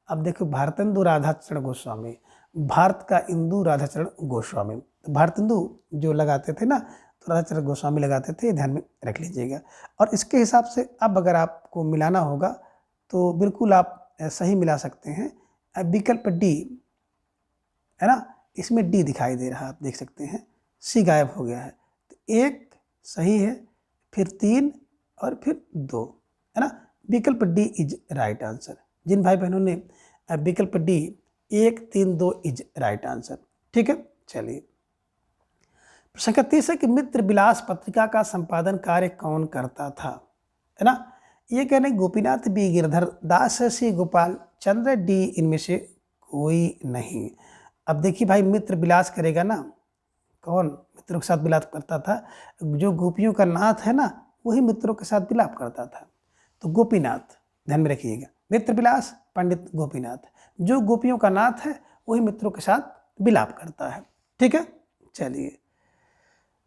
अब देखो भारतेंदु राधाचरण गोस्वामी, भारत का इंदु राधाचरण गोस्वामी, तो भारतेंदु जो लगाते थे ना, तो राधाचरण गोस्वामी लगाते थे, ध्यान में रख लीजिएगा। और इसके हिसाब से अब अगर आपको मिलाना होगा तो बिल्कुल आप सही मिला सकते हैं। विकल्प डी, है ना, इसमें डी दिखाई दे रहा है, आप देख सकते हैं, सी गायब हो गया है। तो 1 सही है, फिर 3 और फिर 2, है ना। विकल्प डी इज राइट आंसर। जिन भाई बहनों ने विकल्प डी 1 3 2 इज राइट आंसर, ठीक है। चलिए संख्या 30 है कि मित्र विलास पत्रिका का संपादन कार्य कौन करता था, है ना। ये कहने गोपीनाथ बी गिरधर दास सी गोपाल चंद्र डी, इनमें से कोई नहीं। अब देखिए भाई मित्र विलास करेगा ना, कौन मित्रों के साथ विलाप करता था, जो गोपियों का नाथ है ना, वही मित्रों के साथ विलाप करता था। तो गोपीनाथ ध्यान में रखिएगा, मित्र विलास पंडित गोपीनाथ, जो गोपियों का नाथ है वही मित्रों के साथ विलाप करता है, ठीक है। चलिए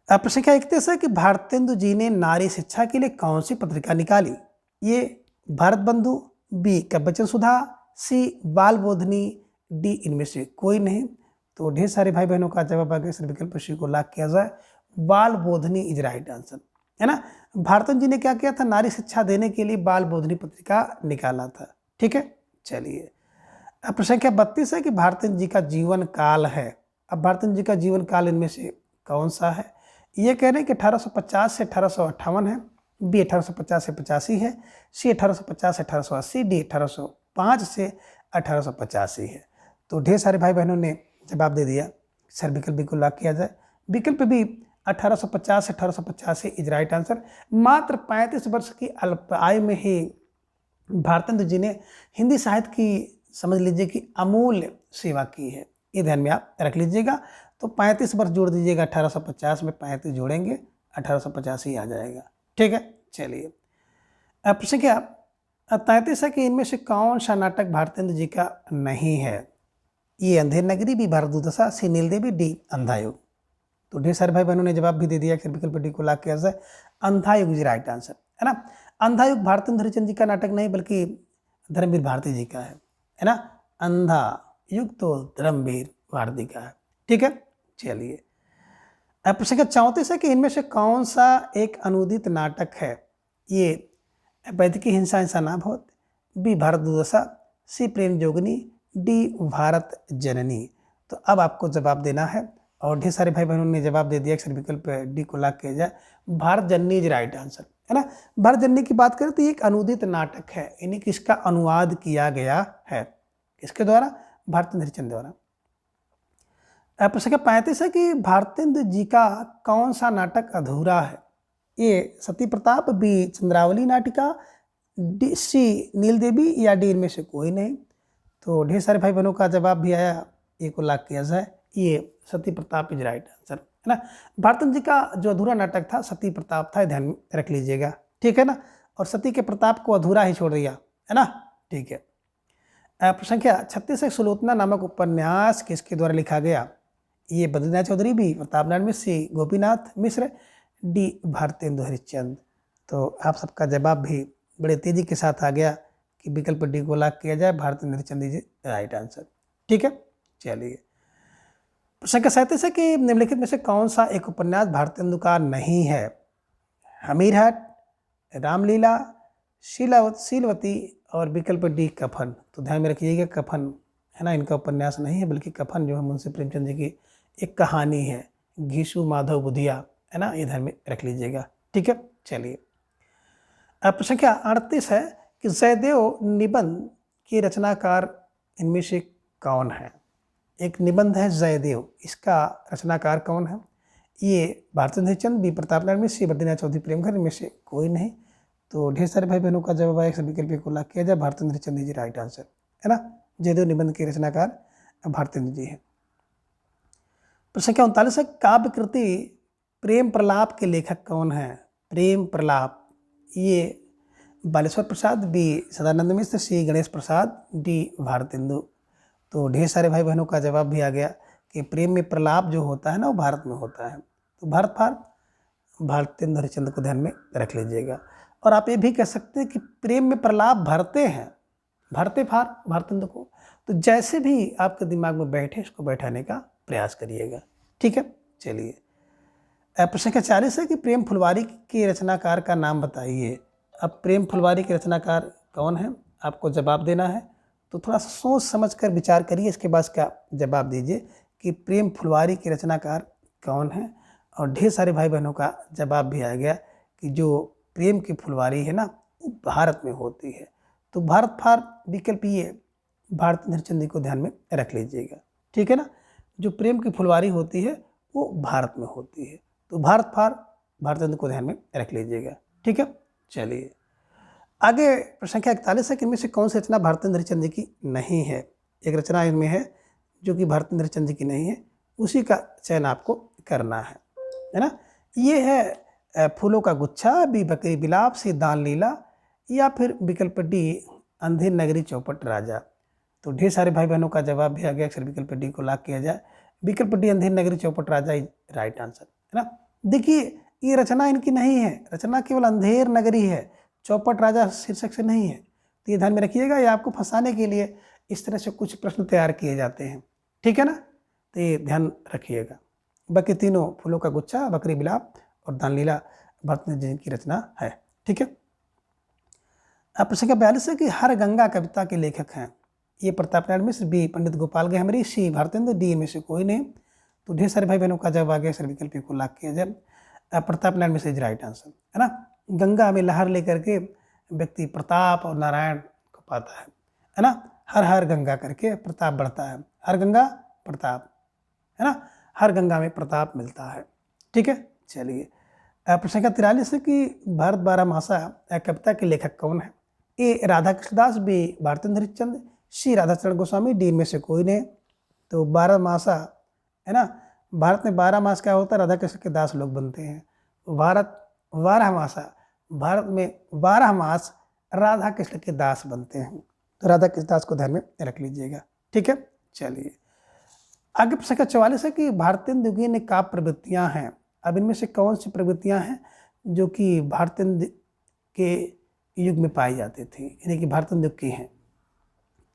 प्रश्न संख्या 31 है कि भारतेंदु जी ने नारी शिक्षा के लिए कौन सी पत्रिका निकाली। ये भारत बंधु, बी कव्यवचन सुधा, सी बाल बोधनी, डी इनमें से कोई नहीं। तो ढेर सारे भाई बहनों का जवाब आ गया, सर विकल्प सी को लॉक किया जाए, बाल बोधनी इज राइट आंसर, है ना। भारतेंदु जी ने क्या किया था, नारी शिक्षा देने के लिए बाल बोधनी पत्रिका निकाला था, ठीक है। चलिए अब प्रश्न संख्या 32 है कि भारतेंदु जी का जीवन काल है। अब भारतेंदु जी का जीवन काल इनमें से कौन सा है। ये कह रहे हैं कि 1850 से 1858 है, बी 1850 से 85 है, सी 1850 से 1880, डी 1805 से 1885 है। तो ढेर सारे भाई बहनों ने जवाब दे दिया, सर विकल्प बी को लॉक किया जाए। विकल्प बी 1850 से 1885 इज राइट आंसर। मात्र 35 वर्ष की अल्प आयु में ही भारतेंदु जी ने हिंदी साहित्य की समझ लीजिए कि अमूल्य सेवा की है, ये ध्यान में आप रख लीजिएगा। तो 35 वर्ष जोड़ दीजिएगा, 1850 में 35 जोड़ेंगे 1885 आ जाएगा, ठीक है। चलिए प्रश्न क्या 33 है कि इनमें से कौन सा नाटक भारतेंदु जी का नहीं है। ये अंधेर नगरी, बी भारत दुर्दशा, सी नील देवी, डी अंधायुग। तो ढेर सारे भाई बहनों ने जवाब भी दे दिया, फिर विकल्प डी को लॉक किया जाए, अंधायुग इज राइट आंसर, है ना। अंधायुग भारतेंदु हरिश्चंद्र जी का नाटक नहीं बल्कि धर्मवीर भारती जी का है ना। अंधा युग तो धर्मवीर भारती का है, ठीक है। चलिए अब प्रश्न का 34 है कि इनमें से कौन सा एक अनुदित नाटक है। ये वैदिकी हिंसा हिंसा ना बहुत, बी भारत दुर्दशा, सी प्रेम जोगनी, डी भारत जननी। तो अब आपको जवाब देना है और ढेर सारे भाई बहनों ने जवाब दे दिया, अक्सर विकल्प डी को लॉक किया जाए, भारत जननी इज राइट आंसर, है ना। भारत जननी की बात करें तो ये एक अनुदित नाटक है, यानी कि इसका अनुवाद किया गया है, इसके द्वारा भारतेंद्र हरिश्चंद्र द्वारा। प्रश्न संख्या 35 है कि भारतेंद्र जी का कौन सा नाटक अधूरा है? ए सती प्रताप, बी चंद्रावली नाटिका, डी सी नील देवी, या डी इनमें से कोई नहीं। तो ढेर सारे भाई बहनों का जवाब भी आया, ए को लॉक किया जाए, ये सती प्रताप इज राइट आंसर, है ना। भारतेंद्र जी का जो अधूरा नाटक था सती प्रताप था, ध्यान में रख लीजिएगा, ठीक है ना। और सती के प्रताप को अधूरा ही छोड़ दिया, है ना, ठीक है। प्रश्न संख्या 36 है, सुलोचना नामक उपन्यास किसके द्वारा लिखा गया? ये बद्रीनाथ चौधरी, बी प्रताप नारायण मिश्र, सी गोपीनाथ मिश्र, डी भारतेंदु हरिश्चंद्र। तो आप सबका जवाब भी बड़े तेजी के साथ आ गया कि विकल्प डी को लॉक किया जाए, भारतेंदु हरिश्चंद्र जी राइट आंसर, ठीक है। चलिए प्रश्न का 37 है कि निम्नलिखित में से कौन सा एक उपन्यास भारतेंदु का नहीं है? हमीरहट, रामलीला, शीलवती और विकल्प डी कफन। तो ध्यान में रखिएगा कफन, है ना, इनका उपन्यास नहीं है, बल्कि कफन जो है मुंशी प्रेमचंद जी की एक कहानी है, घीसू माधव बुधिया, है ना, ये ध्यान में रख लीजिएगा, ठीक है। चलिए प्रश्न संख्या 38 है कि जयदेव निबंध के रचनाकार इनमें से कौन है? एक निबंध है जयदेव, इसका रचनाकार कौन है? ये भारतेंद्र हरिश्चंद्र, बी प्रताप नारायण मिश्र, सी बद्रीनाथ चौधरी प्रेमघर, इनमें से कोई नहीं। तो ढेर सारे भाई बहनों का जवाब आया, विकल्प को लॉक किया जाए, भारतेंद्र हरिश्चंद्र जी राइट आंसर, है ना। जयदेव निबंध के रचनाकार भारतेंद्र जी हैं। प्रश्न संख्या 39 है, काव्य कृति प्रेम प्रलाप के लेखक कौन है? प्रेम प्रलाप, ये बालेश्वर प्रसाद, बी सदानंद मिश्र, सी गणेश प्रसाद, डी भारतेंदु। तो ढेर सारे भाई बहनों का जवाब भी आ गया कि प्रेम में प्रलाप जो होता है ना वो भारत में होता है। तो भारत फार भारतेंदु हरिश्चंद्र को ध्यान में रख लीजिएगा। और आप ये भी कह सकते हैं कि प्रेम में प्रलाप भरते हैं, भरते फार भारतेंदु को। तो जैसे भी आपके दिमाग में बैठे इसको बैठाने का प्रयास करिएगा, ठीक है। चलिए प्रश्न संख्या 40 है कि प्रेम फुलवारी के रचनाकार का नाम बताइए। अब प्रेम फुलवारी के रचनाकार कौन है आपको जवाब देना है, तो थोड़ा सा सोच समझ कर विचार करिए, इसके बाद क्या जवाब दीजिए कि प्रेम फुलवारी के रचनाकार कौन है। और ढेर सारे भाई बहनों का जवाब भी आ गया कि जो प्रेम की फुलवारी है ना वो भारत में होती है। तो भारत फार विकल्प ये भारतेंद्र हरिश्चंद्र को ध्यान में रख लीजिएगा, ठीक है ना। जो प्रेम की फुलवारी होती है वो भारत में होती है, तो भारत फार भारतेंद्र को ध्यान में रख लीजिएगा, ठीक है। चलिए आगे प्रश्न संख्या 41 है कि इनमें से कौन सी रचना भारतेंद्र हरिश्चंद्र की नहीं है? एक रचना इनमें है जो कि भारतेंद्र हरिश्चंद्र की नहीं है, उसी का चयन आपको करना है ना। ये है फूलों का गुच्छा, बी बकरी बिलाप, सी दान लीला, या फिर विकल्प डी अंधेर नगरी चौपट राजा। तो ढेर सारे भाई बहनों का जवाब भी आ गया, अक्सर विकल्प डी को लॉक किया जाए, विकल्प डी अंधेर नगरी चौपट राजा राइट आंसर, है ना। देखिए ये रचना इनकी नहीं है, रचना केवल अंधेर नगरी है, चौपट राजा शीर्षक से नहीं है। तो ये ध्यान में रखिएगा, ये आपको फंसाने के लिए इस तरह से कुछ प्रश्न तैयार किए जाते हैं, ठीक है ना। तो ये ध्यान रखिएगा। बाकी तीनों फूलों का गुच्छा, बकरी बिलाप और दानलीला भारतेंद्र जी की रचना है, ठीक है। अब प्रश्न संख्या 42 है कि हर गंगा कविता के लेखक हैं। ये प्रताप नारायण मिश्र, बी पंडित गोपाल गहमरी, सी भारतेंद्र, डी में से कोई नहीं। तो ढेर सारे भाई बहनों का जवाब आ गया, सर विकल्प को लॉक किया जाए, Pratap Narayan Mishra is right answer, है ना। गंगा में लहर लेकर के व्यक्ति प्रताप और नारायण को पाता है ना। हर हर गंगा करके प्रताप बढ़ता है, हर गंगा प्रताप, है ना, हर गंगा में प्रताप मिलता है, ठीक है। चलिए प्रश्न संख्या 43 है कि भारत बारहमासा कविता के लेखक कौन है? ए राधा कृष्णदास, बी भारतेंद्र हरिश्चंद्र, सी राधाचरण गोस्वामी, डी में से कोई नहीं। तो बारहमासा, है ना, भारत में 12 मास क्या होता है, राधा कृष्ण के दास लोग बनते हैं। भारत 12 मासा, भारत में 12 मास राधा कृष्ण के दास बनते हैं। तो राधा कृष्ण दास को ध्यान में रख लीजिएगा, ठीक है। चलिए आगे प्रश्न संख्या 44 है कि भारतेंदु की ने काव्य प्रवृत्तियाँ हैं। अब इनमें से कौन सी प्रवृत्तियाँ हैं जो कि भारतेंदु के युग में पाई जाती थी, यानी कि भारतेंदु की हैं।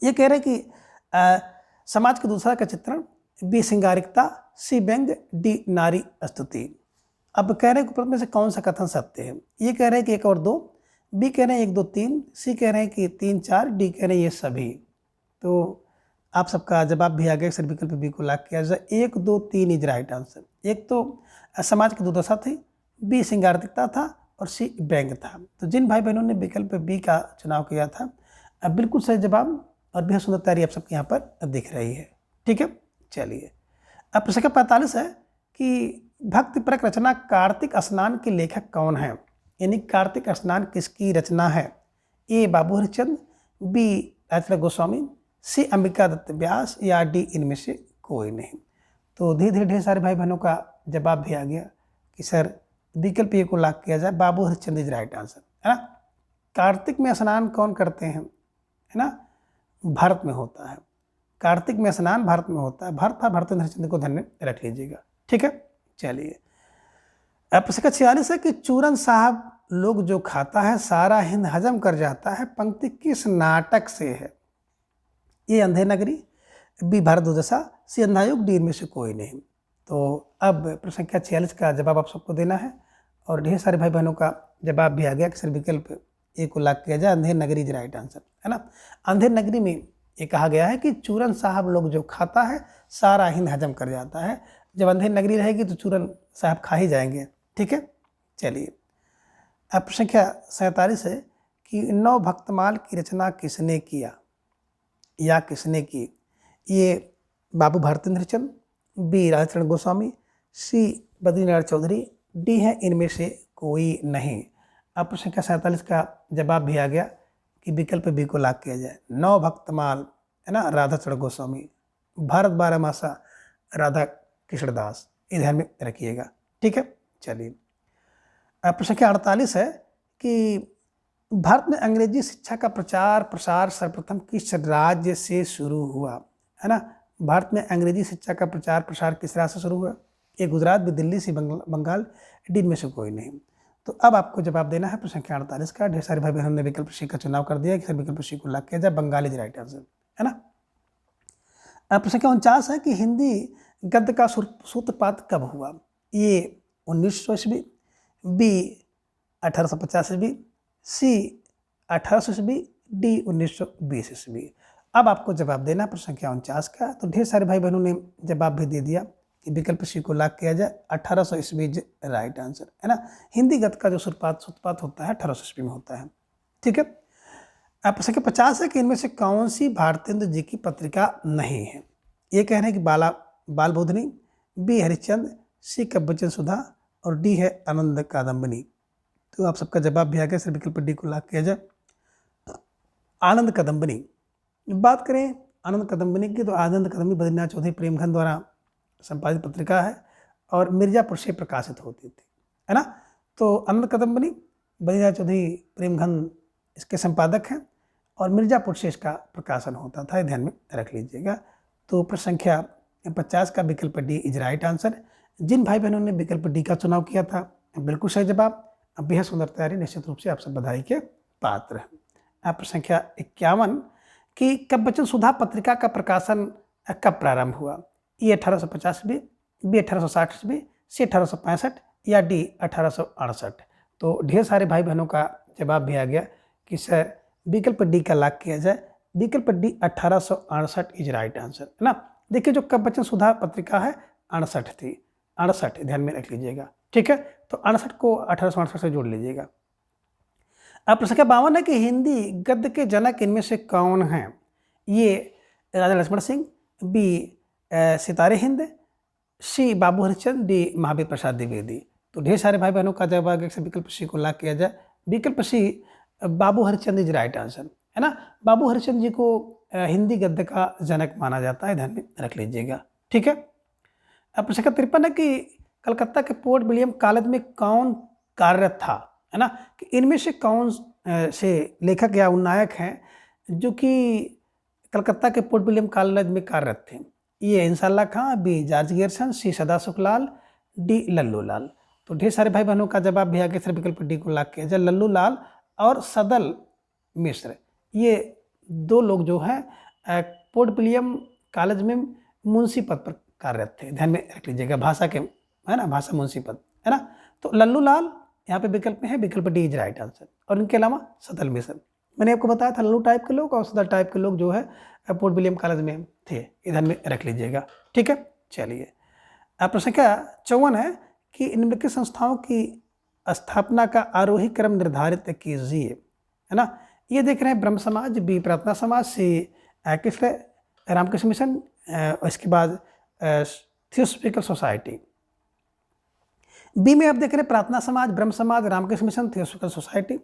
ये कह रहे हैं कि समाज की दूसरा का चित्रण, बी श्रृंगारिकता, सी व्यंग, डी नारी स्तुति। अब कह रहे हैं कि में से कौन सा कथन सत्य है? ये कह रहे हैं कि 1 और 2, बी कह रहे हैं 1 2 3, सी कह रहे हैं कि 3 4, डी कह रहे हैं ये सभी। तो आप सबका जवाब भी आ गया, सर विकल्प बी को लॉक किया जाए, 1 2 3 इज राइट आंसर। एक तो समाज की दुर्दशा थी, बी श्रृंगारिकता था और सी व्यंग था। तो जिन भाई बहनों ने विकल्प बी का चुनाव किया था, अब बिल्कुल सही जवाब और बेहद सुंदर तैयारी आप सबके यहाँ पर दिख रही है। ठीक है, चलिए। अब प्रश्न 45 है कि भक्तिपरक रचना कार्तिक स्नान के लेखक कौन है? यानी कार्तिक स्नान किसकी रचना है? ए बाबू हरिश्चंद्र, बी राजचंद्र गोस्वामी, सी अंबिका दत्त व्यास, या डी इनमें से कोई नहीं। तो धीरे धीरे ढेर सारे भाई बहनों का जवाब भी आ गया कि सर विकल्प ए को लॉक किया जाए, बाबू हरिश्चंद्र इज राइट आंसर, है ना। कार्तिक में स्नान कौन करते हैं, है ना? भारत में होता है। कार्तिक में स्नान भारत में होता है। भारत था, भारतेंद्र हरिश्चंद्र को ध्यान में रख लीजिएगा। ठीक है, चलिए। अब प्रश्न 46 है कि चूरन साहब लोग जो खाता है सारा हिंद हजम कर जाता है, पंक्ति किस नाटक से है? ये अंधेर नगरी, बी भारत दुर्दशा, सी अंधायुग, डी में से कोई नहीं। तो अब प्रश्न संख्या 46 का जवाब आप सबको देना है और ढेर सारे भाई बहनों का जवाब भी आ गया कि सर विकल्प ए को लॉक किया जाए, Andher Nagari is right answer, है ना। अंधेर नगरी में ये कहा गया है कि चूरन साहब लोग जो खाता है सारा हिंद हजम कर जाता है। जब अंधेर नगरी रहेगी तो चूरन साहब खा ही जाएंगे। ठीक है, चलिए। अब प्रश्न संख्या 47 है कि नौ भक्तमाल की रचना किसने किया या किसने की? ये बाबू भारतेंद्र हरिश्चंद्र, बी राजचंद्र गोस्वामी, सी बद्रीनाथ चौधरी, डी है इनमें से कोई नहीं। अब प्रश्न संख्या 47 का जवाब भी आ गया कि विकल्प बी को लॉक किया जाए, नौ भक्तमाल, है ना, राधाचंद्र गोस्वामी, भारत बारहमासा, राधा कृष्णदास, ये ध्यान में रखिएगा। ठीक है, चलिए। अब प्रश्न संख्या 48 है कि भारत में अंग्रेजी शिक्षा का प्रचार प्रसार सर्वप्रथम किस राज्य से शुरू हुआ, है ना? भारत में अंग्रेजी शिक्षा का प्रचार प्रसार किस राज्य से शुरू हुआ? ए गुजरात, बी दिल्ली, सी बंगाल, डी में से कोई नहीं। तो अब आपको जवाब देना है प्रश्न संख्या 48 का। ढेर सारे भाई बहनों ने विकल्प सी का चुनाव कर दिया कि सर विकल्प सी को लॉक किया जाए, बंगाल इज राइट आंसर, है ना। अब प्रश्न संख्या 49 है कि हिंदी गद्य का सूत्रपात कब हुआ? ए 1900 ईस्वी, बी 1850 ईस्वी, सी 1800 ईस्वी, डी 1920 ईस्वी। अब आपको जवाब देना प्रश्न संख्या 49 का। तो ढेर सारे भाई बहनों ने जवाब भी दे दिया कि विकल्प सी को लॉक किया जाए, 1800 ईस्वी राइट आंसर, है ना। हिंदी गद्य का जो सूत्रपात होता है 1800 ईस्वी में होता है। ठीक है। अब प्रश्न 50 है कि इनमें से कौन सी भारतेंद्र जी की पत्रिका नहीं है? ये कह रहे हैं कि बाल बोधनी, बी हरिश्चंद्र, सी कब्बचन सुधा, और डी है आनंद कादम्बनी। तो आप सबका जवाब भी आ गया, सर विकल्प डी को लॉक किया जाए, आनंद कादम्बनी। बात करें आनंद कादम्बनी की, तो आनंद कादम्बनी बद्रीनाथ चौधरी प्रेमघन द्वारा संपादित पत्रिका है और मिर्जापुर से प्रकाशित होती थी, है ना। तो आनंद कादम्बनी बद्रीनाथ चौधरी प्रेमघन इसके संपादक हैं और मिर्जापुर से इसका प्रकाशन होता था, ध्यान में रख लीजिएगा। तो प्रश्न संख्या 50 का विकल्प डी इज राइट आंसर। जिन भाई बहनों ने विकल्प डी का चुनाव किया था बिल्कुल सही जवाब। अब बेहद सुंदर तैयारी, निश्चित रूप से आप सब बधाई के पात्र हैं। अब प्रश्न संख्या 51 कि कब्बचन सुधा पत्रिका का प्रकाशन कब प्रारंभ हुआ? ये 1850 ईस्वी, बी 1860 ईस्वी, सी 1865 या डी 1868। तो ढेर सारे भाई बहनों का जवाब भी आ गया कि सर विकल्प डी का लॉक किया जाए, विकल्प डी 1868 इज राइट आंसर, है ना। देखिए जो कब्बचन सुधा पत्रिका है 68 थी, 68 ध्यान में रख लीजिएगा। ठीक है, तो 68 को 1868 से जोड़ लीजिएगा। अब प्रश्न संख्या 52 है कि हिंदी गद्य के जनक इनमें से कौन हैं? ये राजा लक्ष्मण सिंह, बी सितारे हिंद, सी बाबू हरिश्चंद्र, डी महावीर प्रसाद द्विवेदी। तो ढेर सारे भाई बहनों का जवाब है कि विकल्प सी को लॉक किया जाए, विकल्प सी बाबू हरिश्चंद्र इज राइट आंसर, है ना। बाबू हरिश्चंद्र जी को हिंदी गद्य का जनक माना जाता है, ध्यान में रख लीजिएगा। ठीक है। अब प्रश्न 53 है कि कलकत्ता के पोर्ट विलियम कॉलेज में कौन कार्यरत था, है ना। कि इनमें से कौन से लेखक या उन्नायक हैं जो कि कलकत्ता के पोर्ट विलियम कॉलेज में कार्यरत थे? ये इंशाल्लाह खां, बी जॉर्ज गियर्सन, सी सदा सुखलाल, डी लल्लू लाल। तो ढेर सारे भाई बहनों का जवाब भी आ गया, सर विकल्प डी को लॉक किया जाए, लल्लू लाल और सदल मिश्र। ये दो लोग जो हैं पोर्ट विलियम कॉलेज में मुंशी पद पर कार्यरत थे, ध्यान में रख लीजिएगा, भाषा के, है ना, भाषा मुंशी पद, है ना। तो लल्लू लाल यहाँ पे विकल्प में है, विकल्प डी इज राइट आंसर। और इनके अलावा सदल मिश्र, मैंने आपको बताया था लल्लू टाइप के लोग और सदल टाइप के लोग जो है पोर्ट विलियम कॉलेज में थे, इधर में रख लीजिएगा। ठीक है, चलिए। अब प्रश्न संख्या 54 है कि निम्नलिखित संस्थाओं की स्थापना का आरोही क्रम निर्धारित कीजिए, है ना। ये देख रहे हैं ब्रह्म समाज, बी प्रार्थना समाज, सी कृष्ण रामकृष्ण मिशन, इसके बाद थियोसॉफिकल सोसाइटी। बी में आप देख रहे हैं प्रार्थना समाज, ब्रह्म समाज, रामकृष्ण मिशन, थियोसॉफिकल सोसाइटी।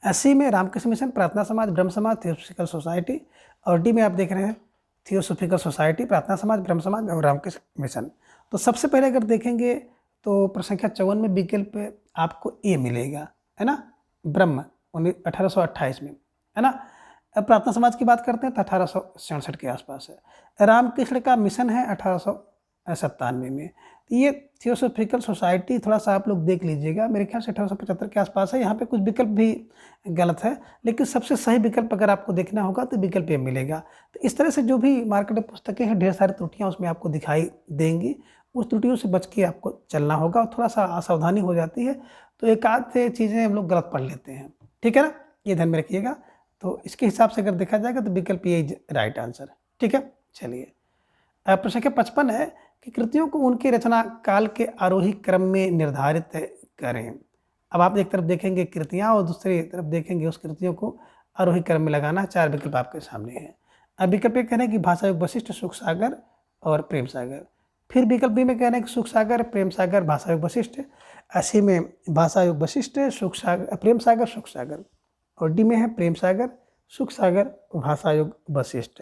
सी में रामकृष्ण मिशन, प्रार्थना समाज, ब्रह्म समाज, थियोसॉफिकल सोसाइटी। और डी में आप देख रहे हैं थियोसॉफिकल सोसाइटी, प्रार्थना समाज, ब्रह्म समाज और रामकृष्ण मिशन। तो सबसे पहले अगर देखेंगे तो प्रश्न संख्या 54 में विकल्प आपको ए मिलेगा, है ना, ब्रह्म 1828 में, है ना। अब प्रार्थना समाज की बात करते हैं तो 1867 के आसपास है। रामकृष्ण का मिशन है 1897 में। तो ये थियोसॉफिकल सोसाइटी थोड़ा सा आप लोग देख लीजिएगा, मेरे ख्याल से 1875 के आसपास है। यहाँ पे कुछ विकल्प भी गलत है, लेकिन सबसे सही विकल्प अगर आपको देखना होगा तो विकल्प ये मिलेगा। तो इस तरह से जो भी मार्केट में पुस्तकें हैं, ढेर सारी त्रुटियाँ उसमें आपको दिखाई देंगी, उस त्रुटियों से बच के आपको चलना होगा। और थोड़ा सा असावधानी हो जाती है तो एक आध चीज़ें हम लोग गलत पढ़ लेते हैं, ठीक है ना, ये ध्यान में रखिएगा। तो इसके हिसाब से अगर देखा जाएगा तो विकल्प ये राइट आंसर है, ठीक है। चलिए प्रश्न संख्या 55 है कि कृतियों को उनके रचना काल के आरोही क्रम में निर्धारित करें। अब आप एक तरफ देखेंगे कृतियाँ और दूसरी तरफ देखेंगे उस कृतियों को आरोही क्रम में लगाना। 4 विकल्प आपके सामने हैं। अब विकल्प ये कह रहे हैं कि भाषा योग वशिष्ठ, सुख सागर और प्रेम सागर। फिर विकल्प बी में कह रहे हैं कि सुख सागर, प्रेम सागर, भाषा योग वशिष्ठ। ऐसे में भाषा योग वशिष्ठ, सुख सागर, प्रेम सागर, सुख सागर। और डी में है प्रेम सागर, सुख सागर, भाषा योग वशिष्ठ।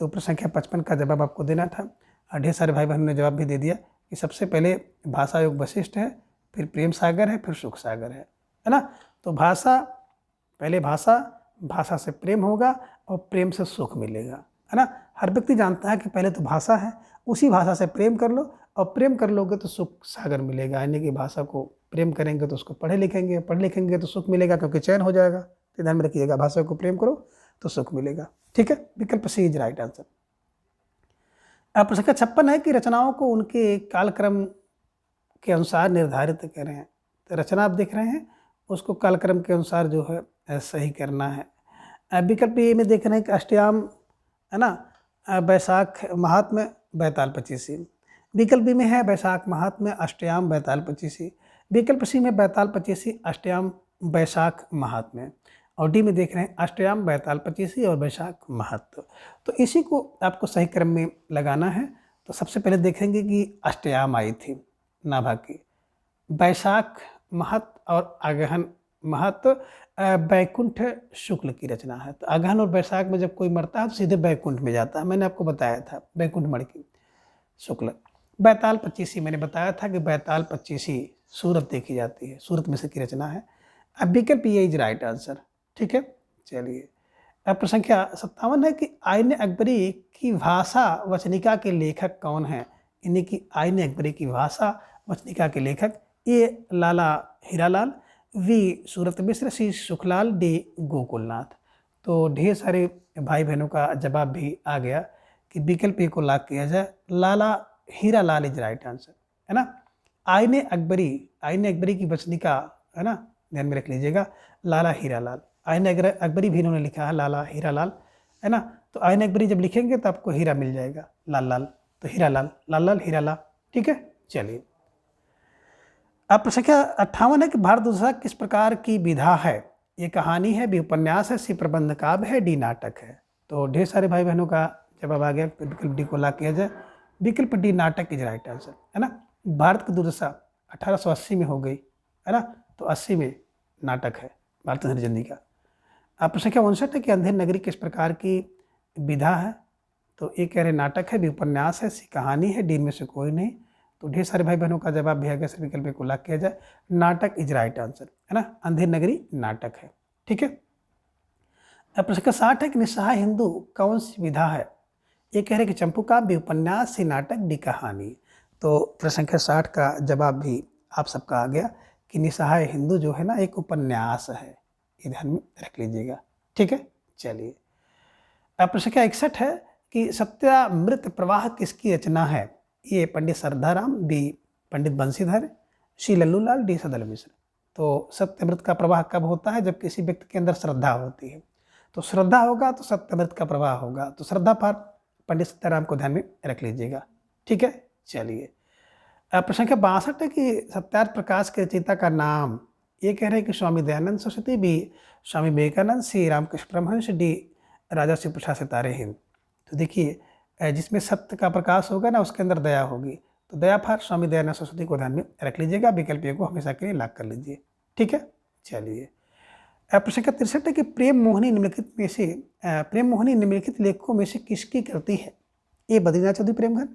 तो प्रश्न संख्या 55 का जवाब आपको देना था। ढेर सारे भाई बहनों ने जवाब भी दे दिया कि सबसे पहले भाषा योग वशिष्ठ है, फिर प्रेम सागर है, फिर सुख सागर है ना। तो भाषा, पहले भाषा, भाषा से प्रेम होगा और प्रेम से सुख मिलेगा, है ना। हर व्यक्ति जानता है कि पहले तो भाषा है, उसी भाषा से प्रेम कर लो और प्रेम कर लोगे तो सुख सागर मिलेगा। यानी कि भाषा को प्रेम करेंगे तो उसको पढ़े लिखेंगे तो सुख मिलेगा, क्योंकि चयन हो जाएगा। तो ध्यान में रखिएगा, भाषा को प्रेम करो तो सुख मिलेगा, ठीक है। विकल्प सी इज राइट आंसर। अब प्रश्न संख्या 56 है कि रचनाओं को उनके कालक्रम के अनुसार निर्धारित करें। तो रचना आप देख रहे हैं, उसको कालक्रम के अनुसार जो है सही करना है। अब विकल्प ए में देख रहे हैं कि अष्टयाम, है ना, बैसाख महात्म्य, बैताल पचीसी। विकल्प बी में है बैसाख महात्म्य, अष्टयाम, बैताल पचीसी। विकल्प सी में बैताल पचीसी, अष्टयाम, बैसाख महात्म्य। और डी में देख रहे हैं अष्टयाम, बैताल पचीसी और बैसाख महत्व। तो इसी को आपको सही क्रम में लगाना है। तो सबसे पहले देखेंगे कि अष्टयाम आई थी नाभा की, बैसाख महत्व और अगहन महत्व बैकुंठ शुक्ल की रचना है। तो अगहन और बैसाख में जब कोई मरता है तो सीधे बैकुंठ में जाता है, मैंने आपको बताया था, बैकुंठ मण की शुक्ल। बैताल पचीसी मैंने बताया था कि बैताल पचीसी सूरत देखी जाती है, सूरत मिश्र की रचना है। अब विकल्प ये इज राइट आंसर, ठीक है। चलिए अब प्रश्न संख्या 57 है कि आईन अकबरी की भाषा वचनिका के लेखक कौन हैं। यानी कि आईन अकबरी की भाषा वचनिका के लेखक, A Lala Hiralal, B Surat Mishra, C Sukhlal, D Gokulnath. तो ढेर सारे भाई बहनों का जवाब भी आ गया कि विकल्प ए को लॉक किया जाए, लाला हीरालाल इज राइट आंसर, है ना। आईन अकबरी की वचनिका, है ना, ध्यान में रख लीजिएगा, लाला हीरालाल। आईन अकबरी भी इन्होंने लिखा है, लाला हीरालाल, है ना। तो आईन अकबरी जब लिखेंगे तो आपको हीरा मिल जाएगा, लाल लाल, तो हीरालाल, लाल लाल हीरालाल, ठीक है। चलिए अब प्रश्न संख्या 58 है कि भारत दुर्दशा किस प्रकार की विधा है। ये कहानी है, बी उपन्यास है, सी प्रबंध काव्य है, डी नाटक है। तो ढेर सारे भाई बहनों का जवाब आ गया, विकल्प डी को लॉक किया जाए, विकल्प डी नाटक इज राइट आंसर, है ना। भारत की दुर्दशा 1880 में हो गई, है ना, तो 80 में नाटक है भारत हरिजनी का। अब प्रश्न संख्या 59 है कि अंधेर नगरी किस प्रकार की विधा है। तो ए कह रहे नाटक है, बी उपन्यास है, सी कहानी है, डी में से कोई नहीं। तो ढेर सारे भाई बहनों का जवाब भी आ गया, सभी विकल्प को लॉक किया जाए, नाटक इज राइट आंसर, है ना। अंधेर नगरी नाटक है, ठीक है। अब प्रश्न संख्या 60 है कि निस्सहाय हिंदू कौन सी विधा है। ये कह रहे कि चंपू काव्य, बी उपन्यास, सी नाटक, डी कहानी। तो प्रश्न संख्या 60 का जवाब भी आप सबका आ गया कि निस्सहाय हिंदू जो है ना एक उपन्यास है, ये ध्यान में रख लीजिएगा, ठीक है। चलिए अब प्रश्न संख्या 61 है कि सत्यामृत प्रवाह किसकी रचना है। ये पंडित श्रद्धाराम, बी पंडित बंशीधर, सी लल्लूलाल, डी सदल मिश्र। तो सत्यामृत का प्रवाह कब होता है, जब किसी व्यक्ति के अंदर श्रद्धा होती है। तो श्रद्धा होगा तो सत्यामृत का प्रवाह होगा। तो श्रद्धा पर पंडित सीताराम को ध्यान में रख लीजिएगा, ठीक है। चलिए प्रश्न संख्या 62 है कि सत्यार्थ प्रकाश के रचयिता का नाम। ये कह रहे हैं कि स्वामी दयानंद सरस्वती, बी स्वामी विवेकानंद, सी रामकृष्ण परमहंस, डी राजा शिव प्रसाद सितारे हिंद। तो देखिए जिसमें सत्य का प्रकाश होगा ना उसके अंदर दया होगी। तो दया फार स्वामी दयानंद सरस्वती को ध्यान में रख लीजिएगा, विकल्प ए को हमेशा के लिए लॉक कर लीजिए। ठीक है, चलिए। प्रश्न संख्या 63 है कि प्रेम मोहिनी निम्नलिखित लेखकों में से किसकी कृति है? ए बद्रीनाथ चौधरी प्रेमघन,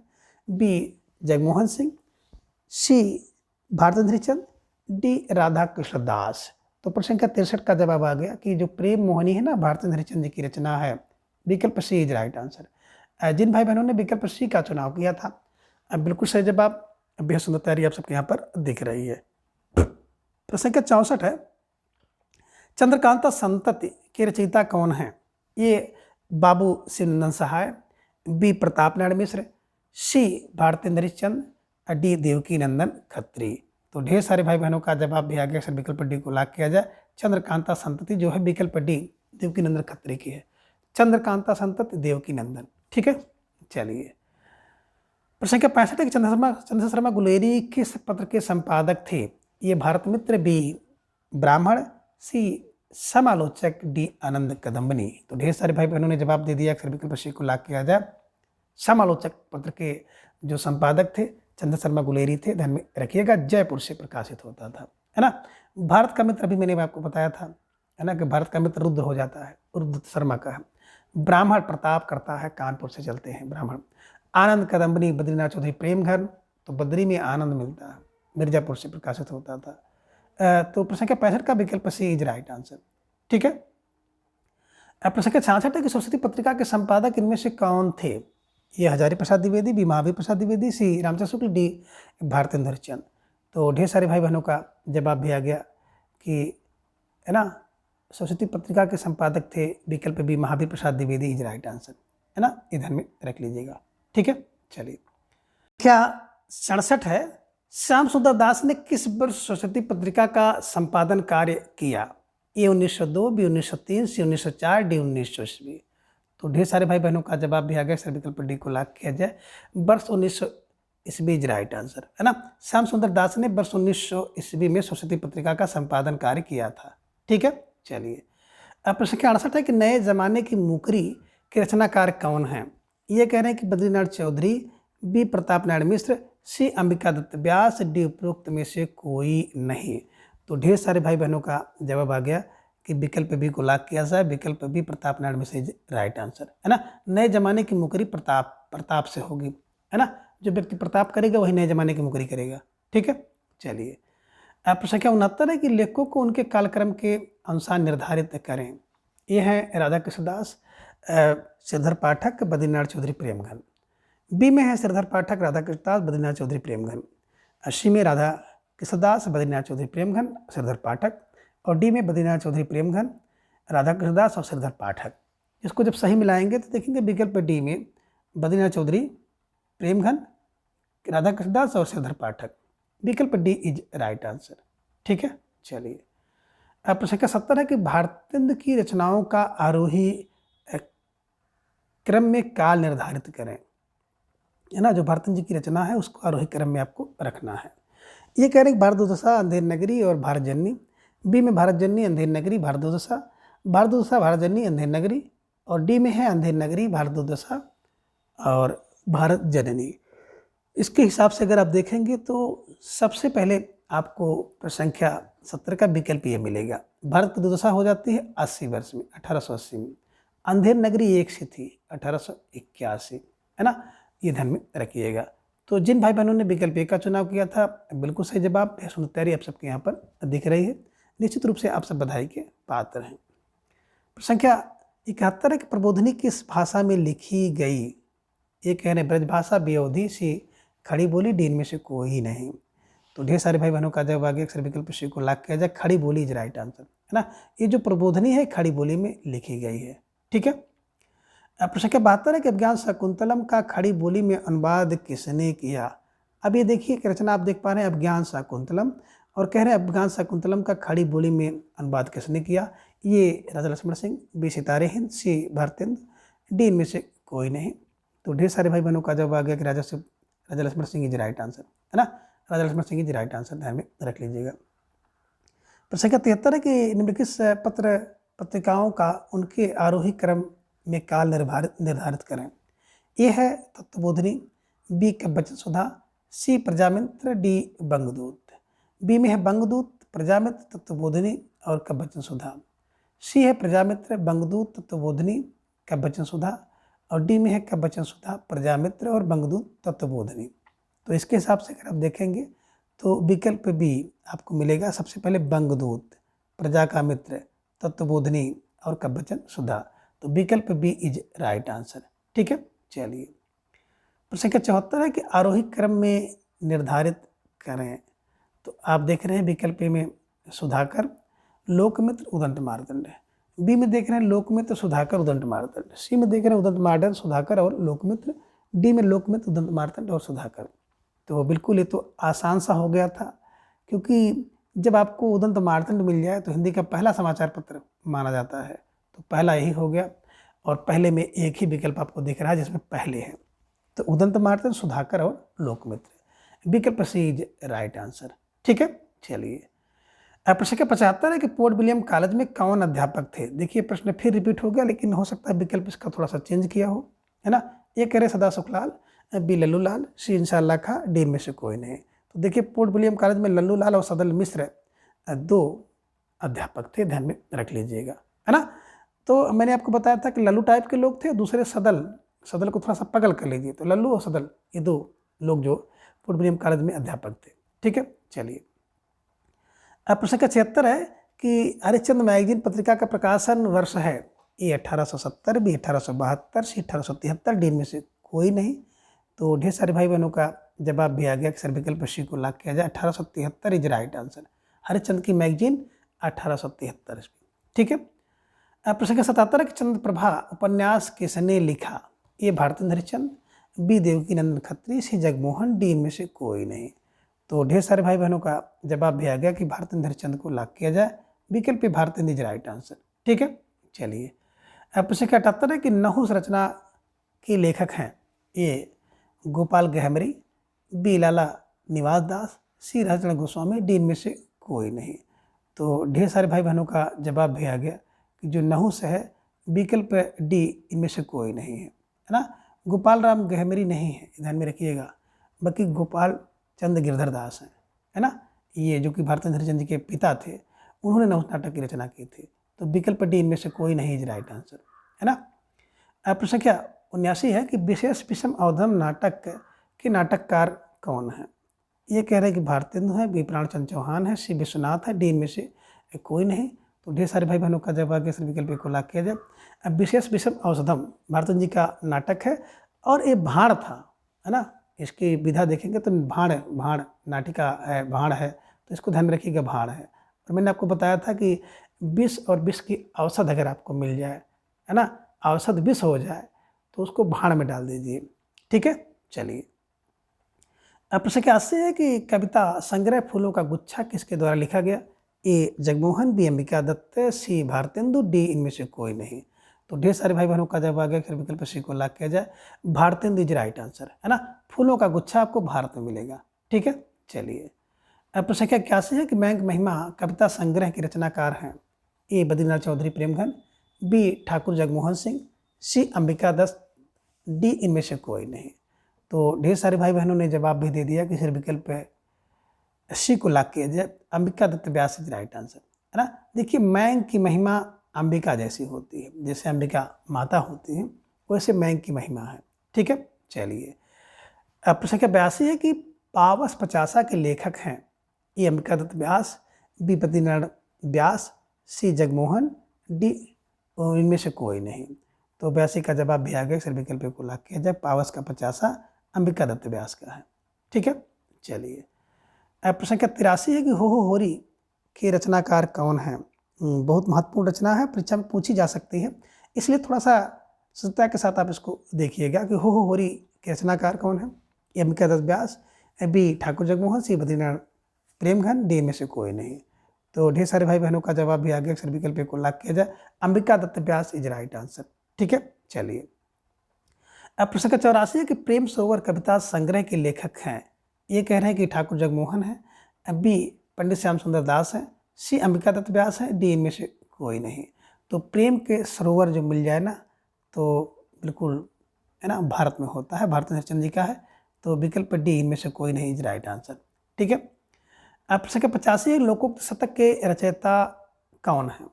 बी जगमोहन सिंह, सी भारतेंद्र हरिश्चंद्र, डी राधा कृष्ण दास। तो प्रश्न संख्या 63 का जवाब आ गया कि जो प्रेम मोहिनी है ना भारतेंद्र हरिश्चंद्र जी की रचना है। विकल्प सी इज राइट आंसर। जिन भाई बहनों ने विकल्प सी का चुनाव किया था बिल्कुल सही जवाब। बेहद सुंदर तैयारी आप सबके यहाँ पर दिख रही है। प्रश्न संख्या 64 है, चंद्रकांता संतति के रचयिता कौन है? ए बाबू शिवनंदन सहाय, बी प्रताप नारायण मिश्र, सी भारतेंद्र हरिश्चंद्र, डी देवकी नंदन खत्री। तो ढेर सारे भाई बहनों का जवाब भी आ गया। विकल्प डी को लॉक किया जाए। चंद्रकांता संतति जो है विकल्प डी देवकी नंदन खत्री की है। चंद्रकांता संतति देवकी नंदन। ठीक है, चलिए। प्रश्न संख्या 65 है कि चंद्र शर्मा गुलेरी किस पत्र के संपादक थे? ये भारत मित्र, बी ब्राह्मण, सी समालोचक, डी आनंद कदम्बनी। तो ढेर सारे भाई बहनों ने जवाब दे दिया। अक्सर विकल्प सी को लॉक किया जाए। समालोचक पत्र के जो संपादक थे चंद्र शर्मा गुलेरी थे। ध्यान में रखिएगा, जयपुर से प्रकाशित होता था, है ना। भारत का मित्र अभी मैंने आपको बताया था, है ना, कि भारत का मित्र रुद्र हो जाता है, रुद्र शर्मा का है। ब्राह्मण प्रताप करता है, कानपुर से चलते हैं ब्राह्मण। आनंद कदम्बनी बद्रीनाथ चौधरी प्रेमघन, तो बद्री में आनंद मिलता है, मिर्जापुर से प्रकाशित होता था। तो प्रश्न संख्या 65 का विकल्प सी इज राइट आंसर। ठीक है। प्रश्न संख्या 66 है कि सरस्वती पत्रिका के संपादक इनमें से कौन थे? ये हजारी प्रसाद द्विवेदी, बी महावीर प्रसाद द्विवेदी, सी रामचंद्र शुक्ल, डी भारतेंद्र हरिश्चंद्र। तो ढेर सारे भाई बहनों का जवाब भी आ गया कि, है ना, सरस्वती पत्रिका के संपादक थे विकल्प B Mahavir Prasad Dwivedi is right answer, है ना। ये ध्यान में रख लीजिएगा। ठीक है, चलिए। क्या 67 है, श्याम सुंदर दास ने किस वर्ष सरस्वती पत्रिका का संपादन कार्य किया? ए 1902, बी 1903, सी 1904, डी 1900 ईस्वी। तो ढेर सारे भाई बहनों का जवाब भी आ गया। सर विकल्प डी को लॉक किया जाए। वर्ष 1900 ईस्वी इज राइट आंसर, है ना। श्याम सुंदर दास ने वर्ष 1900 ईस्वी में सरस्वती पत्रिका का संपादन कार्य किया था। ठीक है, चलिए। अब प्रश्न संख्या 68 है कि नए जमाने की मुकरी के रचनाकार कौन है? ये कह रहे हैं कि बद्रीनाथ चौधरी, बी प्रताप नारायण मिश्र, सी अंबिका दत्त व्यास, डी उपरोक्त में से कोई नहीं। तो ढेर सारे भाई बहनों का जवाब आ गया कि विकल्प बी को लॉक किया जाए। विकल्प B Pratap Narayan Mishra is right answer, है ना। नए जमाने की मुकरी प्रताप से होगी, है ना। जो व्यक्ति प्रताप करेगा वही नए जमाने की मुकरी करेगा। ठीक है, चलिए। प्रश्न संख्या 69 है कि लेखकों को उनके कालक्रम के अनुसार निर्धारित करें। ये हैं राधा कृष्ण दास, श्रीधर पाठक, बद्रीनाथ चौधरी प्रेमघन। बी में है श्रीधर पाठक, राधा कृष्ण दास, बद्रीनाथ चौधरी प्रेमघन। सी में राधा कृष्ण दास, बद्रीनाथ चौधरी प्रेमघन, श्रीधर पाठक। और डी में बद्रीनाथ चौधरी प्रेमघन, राधा कृष्ण दास और श्रीधर पाठक। इसको जब सही मिलाएंगे तो देखेंगे विकल्प डी में बद्रीनाथ चौधरी प्रेमघन, राधा कृष्ण दास और श्रीधर पाठक। विकल्प डी इज राइट आंसर। ठीक है, चलिए। प्रश्न संख्या 70 है कि भारतेंद्र की रचनाओं का आरोही क्रम में काल निर्धारित करें, है ना। जो भारतेंद्र जी की रचना है उसको आरोही क्रम में आपको रखना है। ये कह रहे हैं भारत दुर्दशा, अंधेर नगरी और भारत जननी। बी में भारत जननी, अंधेर नगरी, भारत दुर्दशा, भारत जननी, अंधेर नगरी। और डी में है अंधेर नगरी, भारत दुर्दशा और भारत जननी। इसके हिसाब से अगर आप देखेंगे तो सबसे पहले आपको प्रश्न संख्या 70 का विकल्प ये मिलेगा। भारत की दुर्दशा हो जाती है 80 वर्ष में, 1880 में। अंधेर नगरी एक से थी 1881, है ना। ये ध्यान में रखिएगा। तो जिन भाई बहनों ने विकल्प ए का चुनाव किया था बिल्कुल सही जवाब। सुंदर तैयारी आप सबके यहाँ पर दिख रही है। निश्चित रूप से आप सब बधाई के पात्र हैं। संख्या 71 है कि प्रबोधिनी किस भाषा में लिखी गई? ये कह रहे ब्रज भाषा, बी अवधी, सी खड़ी बोली, डी इनमें से कोई नहीं। तो ढेर सारे भाई बहनों का जवाब आगे अक्सर विकल्प सी को लॉक किया जाए। खड़ी बोली इज राइट आंसर, है ना। ये जो प्रबोधनी है खड़ी बोली में लिखी गई है। ठीक है। प्रश्न संख्या 72 है कि अभिज्ञान शाकुंतलम का खड़ी बोली में अनुवाद किसने किया? अब ये देखिए कि रचना आप देख पा रहे हैं अभिज्ञान शाकुंतलम, और कह रहे हैं अभिज्ञान शाकुंतलम का खड़ी बोली में अनुवाद किसने किया? ये राजा लक्ष्मण सिंह, बी सितारे हिंद, सी भारतेंद्र, डी इनमें से कोई नहीं। तो ढेर सारे भाई बहनों का जवाब आ गया कि Raja Lakshman Singh is right answer, है ना। Raja Lakshman Singh is right answer, ध्यान में रख लीजिएगा। प्रश्न संख्या 73 है कि निम्नलिखित पत्रिकाओं का उनके आरोही क्रम में काल निर्धारित करें। ए है तत्वबोधिनी, बी कवचन सुधा, सी प्रजामित्र, डी बंगदूत। बी में है बंगदूत, प्रजामित्र, तत्वबोधिनी और कवचन सुधा। सी है प्रजामित्र, बंगदूत, तत्वबोधिनी, कवचन सुधा। और डी में है कवचन सुधा, प्रजामित्र और बंगदूत, तत्वबोधिनी। तो इसके हिसाब से अगर आप देखेंगे तो विकल्प बी आपको मिलेगा सबसे पहले बंगदूत, प्रजा का मित्र, तत्वबोधिनी और कवचन सुधा। तो विकल्प बी इज राइट आंसर। ठीक है, चलिए प्रश्न संख्या 74 है कि आरोही क्रम में निर्धारित करें। तो आप देख रहे हैं विकल्प ए में सुधाकर, लोकमित्र, उदंत मार्तंड। बी में देख रहे हैं लोकमित्र, सुधाकर, उदंत मार्तंड। सी में देख रहे हैं उदंत मार्तंड, सुधाकर और लोकमित्र। डी में लोकमित्र, उदंत मार्तंड और सुधाकर। तो बिल्कुल ये तो आसान सा हो गया था, क्योंकि जब आपको उदंत मार्तंड मिल जाए तो हिंदी का पहला समाचार पत्र माना जाता है। तो पहला यही हो गया, और पहले में एक ही विकल्प आपको दिख रहा है जिसमें पहले है। तो उदंत मार्तंड, सुधाकर और लोकमित्र। विकल्प सी इज राइट आंसर। ठीक है, चलिए प्रश्न संख्या 75 है कि पोर्ट विलियम कॉलेज में कौन अध्यापक थे। देखिए प्रश्न फिर रिपीट हो गया, लेकिन हो सकता है विकल्प इसका थोड़ा सा चेंज किया हो, है ना। ए कह रहे सदा सुखलाल, बी लल्लूलाल, सी इंशाअल्लाह खां, डी में से कोई नहीं। तो देखिए पोर्ट विलियम कॉलेज में लल्लूलाल और सदल मिश्र दो अध्यापक थे, ध्यान में रख लीजिएगा, है ना। तो मैंने आपको बताया था कि लल्लू टाइप के लोग थे, दूसरे सदल, सदल को थोड़ा सा पगल कर लीजिए। तो लल्लू और सदल ये दो लोग जो पोर्ट विलियम कॉलेज में अध्यापक थे। ठीक है, चलिए अब प्रश्न का 76 है कि हरिश्चंद्र मैगजीन पत्रिका का प्रकाशन वर्ष है। ए 1870, बी 1872, सी 1873, डी में से कोई नहीं। तो ढेर सारे भाई बहनों का जवाब भी आ गया कि सर विकल्प सी को लॉक किया जाए। 1873 इज राइट आंसर। हरिश्चंद्र की मैगजीन 1873 ईस्वी। ठीक है, अब प्रश्न का 77 है कि चंद्रप्रभा उपन्यास किसने लिखा। ए भारतेंद्र हरिश्चंद्र, बी देवकी नंदन खत्री, सी जगमोहन, डी में से कोई नहीं। तो ढेर सारे भाई बहनों का जवाब भी आ गया कि भारतेंद्र हरिश्चंद्र को लॉक किया जाए। विकल्प पे भारतेंद्र इज राइट आंसर। ठीक है, चलिए अब प्रश्न का 78 है कि नहुस रचना के लेखक हैं। ए गोपाल गहमरी, बी लाला निवास दास, सी राजचंद्र गोस्वामी, डी में से कोई नहीं। तो ढेर सारे भाई बहनों का जवाब भी आ गया कि जो नहुस है विकल्प डी इनमें से कोई नहीं है ना। गोपाल राम गहमरी नहीं है, ध्यान में रखिएगा, बल्कि गोपाल चंद गिरधर दास हैं, है ना। ये जो कि भारतेंद्र हरिश्चंद्र के पिता थे, उन्होंने नहुस नाटक की रचना की थी। तो विकल्प डी इनमें से कोई नहीं इज राइट आंसर, है ना। अब प्रश्न क्या 79 है कि विशेष विषम अवधम नाटक के नाटककार कौन है। ये कह रहे हैं कि भारतेंदु है, बी प्राणचंद्र चौहान है, सी विश्वनाथ है, डी इनमें से कोई नहीं। तो ढेर सारे भाई बहनों का जवाब सर विकल्प को लॉक किया जाए। अब विशेष विषम औषधम भारतेंद्र जी का नाटक है, और ये भाण था, है ना। इसकी विधा देखेंगे तो भाण नाटिका है, भाण है, तो इसको ध्यान में रखिएगा, भाण है। और मैंने आपको बताया था कि विष और विष की औषध अगर आपको मिल जाए, है ना, औषध विष हो जाए तो उसको भाण में डाल दीजिए। ठीक है, चलिए अब प्रश्न क्या 80 है कि कविता संग्रह फूलों का गुच्छा किसके द्वारा लिखा गया। ए जगमोहन, बी अंबिका दत्त, सी भारतेंदु, डी इनमें से कोई नहीं। तो ढेर सारे भाई बहनों का जवाब आ गया फिर विकल्प सी को लॉक किया जाए। भारतेंदु इज राइट आंसर, है ना। फूलों का गुच्छा आपको भारत में मिलेगा। ठीक है, चलिए अब प्रश्न क्या 81 है कि मैंग महिमा कविता संग्रह के रचनाकार हैं। ए बद्रीनाथ चौधरी प्रेमघन, बी ठाकुर जगमोहन सिंह, सी अंबिका दत्त, डी इनमें से कोई नहीं। तो ढेर सारे भाई बहनों ने जवाब भी दे दिया कि सिर्फ विकल्प सी को लॉक किया जाए। अंबिका दत्त व्यास इज राइट आंसर, है ना। देखिए मैंग की महिमा अंबिका जैसी होती है, जैसे अंबिका माता होती है वैसे मैंग की महिमा है। ठीक है, चलिए अब प्रश्न क्या 82 है कि पावस पचासा के लेखक हैं। ए अंबिका दत्त व्यास, बी बद्रीनारायण व्यास, सी जगमोहन, डी इनमें से कोई नहीं। तो 82 का जवाब भी आ गया, सर विकल्प को लॉक किया जाए। पावस का पचासा अंबिका दत्त व्यास का है। ठीक है, चलिए अब प्रश्न क्या 83 है कि हो होरी के रचनाकार कौन है। बहुत महत्वपूर्ण रचना है, परीक्षा में पूछी जा सकती है, इसलिए थोड़ा सा सतर्कता के साथ आप इसको देखिएगा कि हो होरी के रचनाकार कौन है। ए अंबिका दत्त व्यास, बी ठाकुर जगमोहन, सी बद्रीनारायण प्रेमघन, डी में से कोई नहीं। तो ढेर सारे भाई बहनों का जवाब भी आ गया, सर विकल्प को लॉक किया जाए। अंबिका दत्त व्यास इज राइट आंसर। ठीक है, चलिए अब प्रश्न का 84 है कि प्रेम सरोवर कविता संग्रह के लेखक हैं। ये कह रहे हैं कि ठाकुर जगमोहन है, बी पंडित श्याम सुंदर दास है, सी अंबिका दत्त व्यास है, डी इनमें से कोई नहीं। तो प्रेम के सरोवर जो मिल जाए ना तो बिल्कुल है ना, भारत में होता है, भारतेंद्र हरिश्चंद्र जी का है। तो विकल्प डी इनमें से कोई नहीं इज राइट आंसर। ठीक है। अब प्रश्न संख्या 85, लोकोक्त शतक के रचयिता कौन है?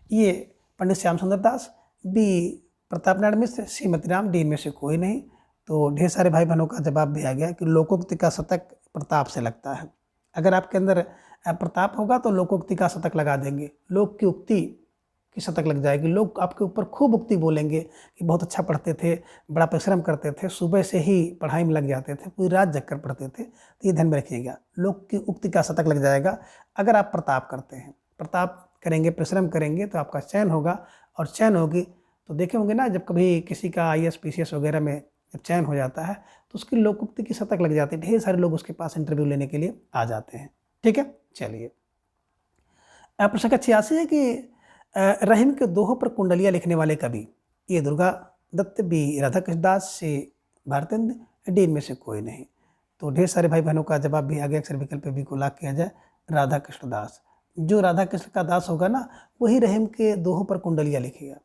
ये पंडित श्याम सुंदर दास, बी प्रताप नारायण मिश्र, सी मोतीराम, डी इनमें से कोई नहीं। तो ढेर सारे भाई बहनों का जवाब भी आ गया कि लोकोक्ति का शतक प्रताप से लगता है। अगर आपके अंदर प्रताप होगा तो लोकोक्ति का शतक लगा देंगे, लोक की उक्ति की शतक लग जाएगी। लोग आपके ऊपर खूब उक्ति बोलेंगे कि बहुत अच्छा पढ़ते थे, बड़ा परिश्रम करते थे, सुबह से ही पढ़ाई में लग जाते थे, पूरी रात जगकर पढ़ते थे। तो ये ध्यान में रखिएगा, लोग की उक्ति का शतक लग जाएगा अगर आप प्रताप करते हैं। प्रताप करेंगे, परिश्रम करेंगे तो आपका चयन होगा, और चयन होगी तो देखे होंगे ना, जब कभी किसी का IAS PCS वगैरह में जब चयन हो जाता है तो उसकी लोकोक्ति की शतक लग जाती है, ढेर सारे लोग उसके पास इंटरव्यू लेने के लिए आ जाते हैं। ठीक है, चलिए। प्रश्न संख्या 86 है कि रहीम के दोहों पर कुंडलियाँ लिखने वाले कवि? ए दुर्गा दत्त, बी राधाकृष्ण दास, सी भारतेंद्र, डी इनमें से कोई नहीं। तो ढेर सारे भाई बहनों का जवाब भी आ गया, अक्सर विकल्प बी को लॉक किया जाए, राधाकृष्ण दास। जो राधाकृष्ण का दास होगा ना, वही रहीम के दोहों पर कुंडलियाँ लिखेगा।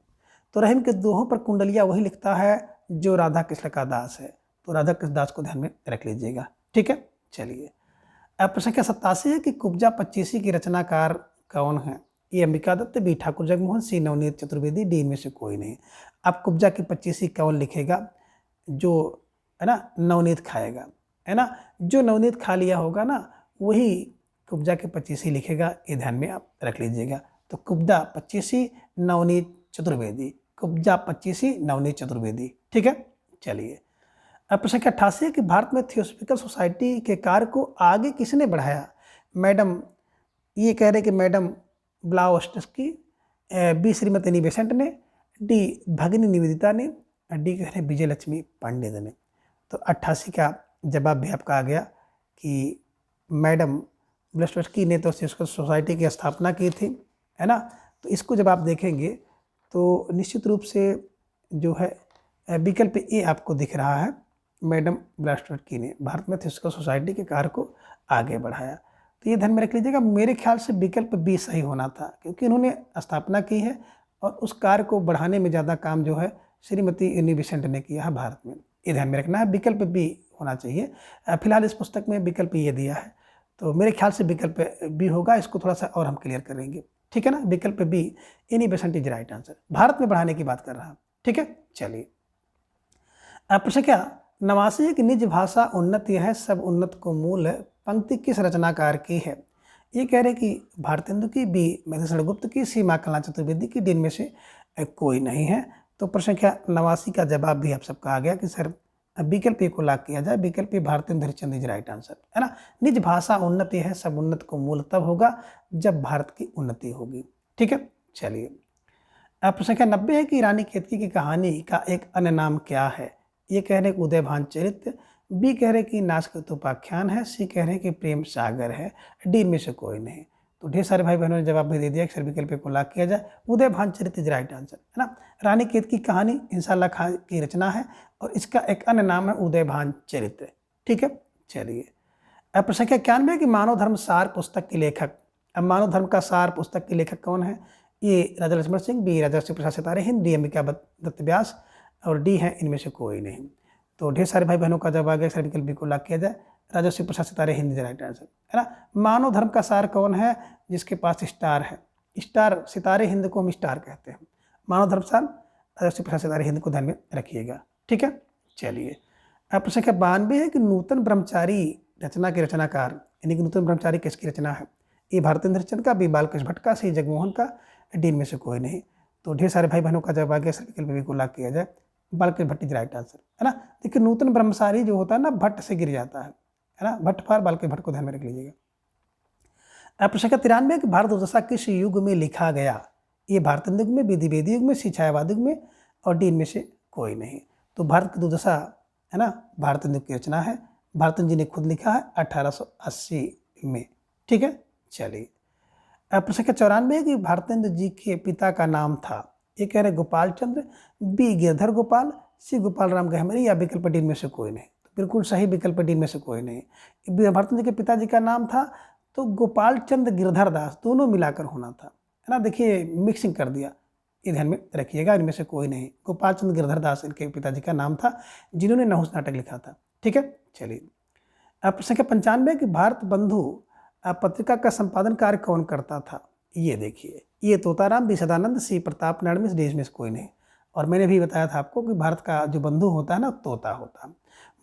तो रहीम के दोहों पर कुंडलियाँ वही लिखता है जो राधाकृष्ण का दास है। तो राधाकृष्ण दास को ध्यान में रख लीजिएगा। ठीक है, चलिए। अब प्रश्न संख्या 87 है कि कुब्जा 25 की रचनाकार कौन है? ए अंबिका दत्त, बी ठाकुर जगमोहन, सी नवनीत चतुर्वेदी, डी इनमें से कोई नहीं। अब कुब्जा की 25 कौन लिखेगा? जो है ना नवनीत खाएगा, है ना, जो नवनीत खा लिया होगा ना वही कुब्जा के 25 लिखेगा। ये ध्यान में आप रख लीजिएगा। तो कुब्जा 25 नवनीत चतुर्वेदी, कुब्जा 25 नवनीत चतुर्वेदी। ठीक है, चलिए। अब प्रश्न संख्या 88 है कि भारत में थियोसॉफिकल सोसाइटी के कार्य को आगे किसने बढ़ाया? मैडम, ये कह रहे कि मैडम ब्लाउस्टस्की, बी श्रीमती नी बेसेंट ने, डी भगिनी निवेदिता ने, डी कह रहे विजय लक्ष्मी पांडेय ने। तो 88 का जवाब भी आपका आ गया कि मैडम ब्लाउस्टस्की ने तो थियोसॉफिकल सोसाइटी की स्थापना की थी, है ना। तो इसको जब आप देखेंगे तो निश्चित रूप से जो है विकल्प ए आपको दिख रहा है, मैडम ब्लाउस्टस्की ने भारत में थियोसॉफिकल सोसाइटी के कार्य को आगे बढ़ाया। तो ये ध्यान में रख लीजिएगा, मेरे ख्याल से विकल्प बी सही होना था, क्योंकि इन्होंने स्थापना की है और उस कार्य को बढ़ाने में ज़्यादा काम जो है श्रीमती नी बेसेंट ने किया है भारत में। ये ध्यान में रखना है, विकल्प बी होना चाहिए। फिलहाल इस पुस्तक में विकल्प ये दिया है, तो मेरे ख्याल से विकल्प बी होगा। इसको थोड़ा सा और हम क्लियर करेंगे। ठीक है ना, विकल्प B Annie Besant is right answer, Bharat में बढ़ाने की बात कर रहा है। ठीक है, चलिए। प्रश्न क्या 89 है कि निज भाषा उन्नति है, सब उन्नत को मूल है, पंक्ति किस रचनाकार की है? ये कह रहे कि भारतेंदु की, बी मधुसूदन गुप्त की, सी माखनलाल चतुर्वेदी की, डी इनमें से कोई नहीं है। तो प्रश्न संख्या 89 का जवाब भी आप सबका आ गया कि सर विकल्प ए को लॉक किया जाए, विकल्प A Bharatendu Harishchandra is right answer, है ना। निज भाषा उन्नति है, सब उन्नत को मूल तब होगा जब भारत की उन्नति होगी। ठीक है, चलिए। प्रश्न संख्या 90 है कि रानी केतकी की कहानी का एक अन्य नाम क्या है? ये कह रहे कि उदयभान चरित्र, बी कह रहे कि नासकृत उपाख्यान है, सी कह रहे कि प्रेम सागर है, डी इनमें से कोई नहीं। तो ढेर सारे भाई बहनों ने जवाब भी दे दिया कि सर विकल्प को लॉक किया जाए, उदयभान चरित्र इज राइट आंसर, है ना। रानी केतकी की कहानी इंशाल्लाह खां की रचना है और इसका एक अन्य नाम है उदयभान चरित्र। ठीक है, चलिए। अब प्रश्न संख्या 91 कि मानव धर्म सार पुस्तक के लेखक, अब मानव धर्म का सार पुस्तक के लेखक कौन है? ए राजा लक्ष्मण सिंह, बी राजर्षि प्रसाद सितारे हिंद, डी अंबिका दत्त व्यास और डी है इनमें से कोई नहीं। तो ढेर सारे भाई बहनों का जवाब आ गया, सर विकल्प बी को लॉक किया जाए, राजर्षि प्रसाद सितारे हिंद इज राइट आंसर, है ना। मानव धर्म का सार कौन है? जिसके पास स्टार है, स्टार सितारे हिंद को हम स्टार कहते हैं। मानव धर्म सार राजर्षि प्रसाद सितारे हिंद को ध्यान में रखिएगा। ठीक है, चलिए। अब प्रश्न संख्या 92 है कि नूतन ब्रह्मचारी रचना के रचनाकार, यानी कि नूतन ब्रह्मचारी किसकी रचना है? ए भारतेंद्र हरिश्चंद्र का, बी बालकृष्ण भट्ट का, सी जगमोहन का, डी इनमें से कोई नहीं। तो ढेर सारे भाई बहनों का जवाब आ गया, सर विकल्प बी को लॉक किया जाए, Balkrishna Bhatt is right answer, है ना। देखिए नूतन ब्रह्मचारी जो होता है ना भट्ट से गिर जाता है ना, भट्ट फार बालकृष्ण भट्ट को ध्यान में रख लीजिएगा। अब प्रश्न 93 कि भारत दुर्दशा किस युग में लिखा गया? ये भारतेंदु युग में, बी द्विवेदी युग में, सी छायावाद युग में और डी इनमें से कोई नहीं। तो भारत की दुर्दशा है ना भारतेंदु युग की रचना है, भारतेंदु जी ने खुद लिखा है 1880 में। ठीक है, चलिए। अब प्रश्न 94 कि भारतेंदु जी के पिता का नाम था, ये कह रहे गोपाल चंद्र, बी गिरधर गोपाल, सी गोपाल राम गहमरी या विकल्प डी में से कोई नहीं। तो बिल्कुल सही विकल्प डी में से कोई नहीं। भारतेंदु जी के पिताजी का नाम था तो गोपाल चंद्र गिरधर दास, दोनों मिलाकर होना था, है ना। देखिए मिक्सिंग कर दिया, ये ध्यान में रखिएगा, इनमें से कोई नहीं। गोपाल चंद्र गिरधर दास इनके पिताजी का नाम था, जिन्होंने नहुस नाटक लिखा था। ठीक है, चलिए। प्रश्न संख्या 95 कि भारत बंधु पत्रिका का संपादन कार्य कौन करता था? ये देखिए, ये तोताराम, बी सदानंद, सी प्रताप नारायण मिश्र, डी इसमें से कोई नहीं। और मैंने भी बताया था आपको कि भारत का जो बंधु होता है ना, तोता होता है।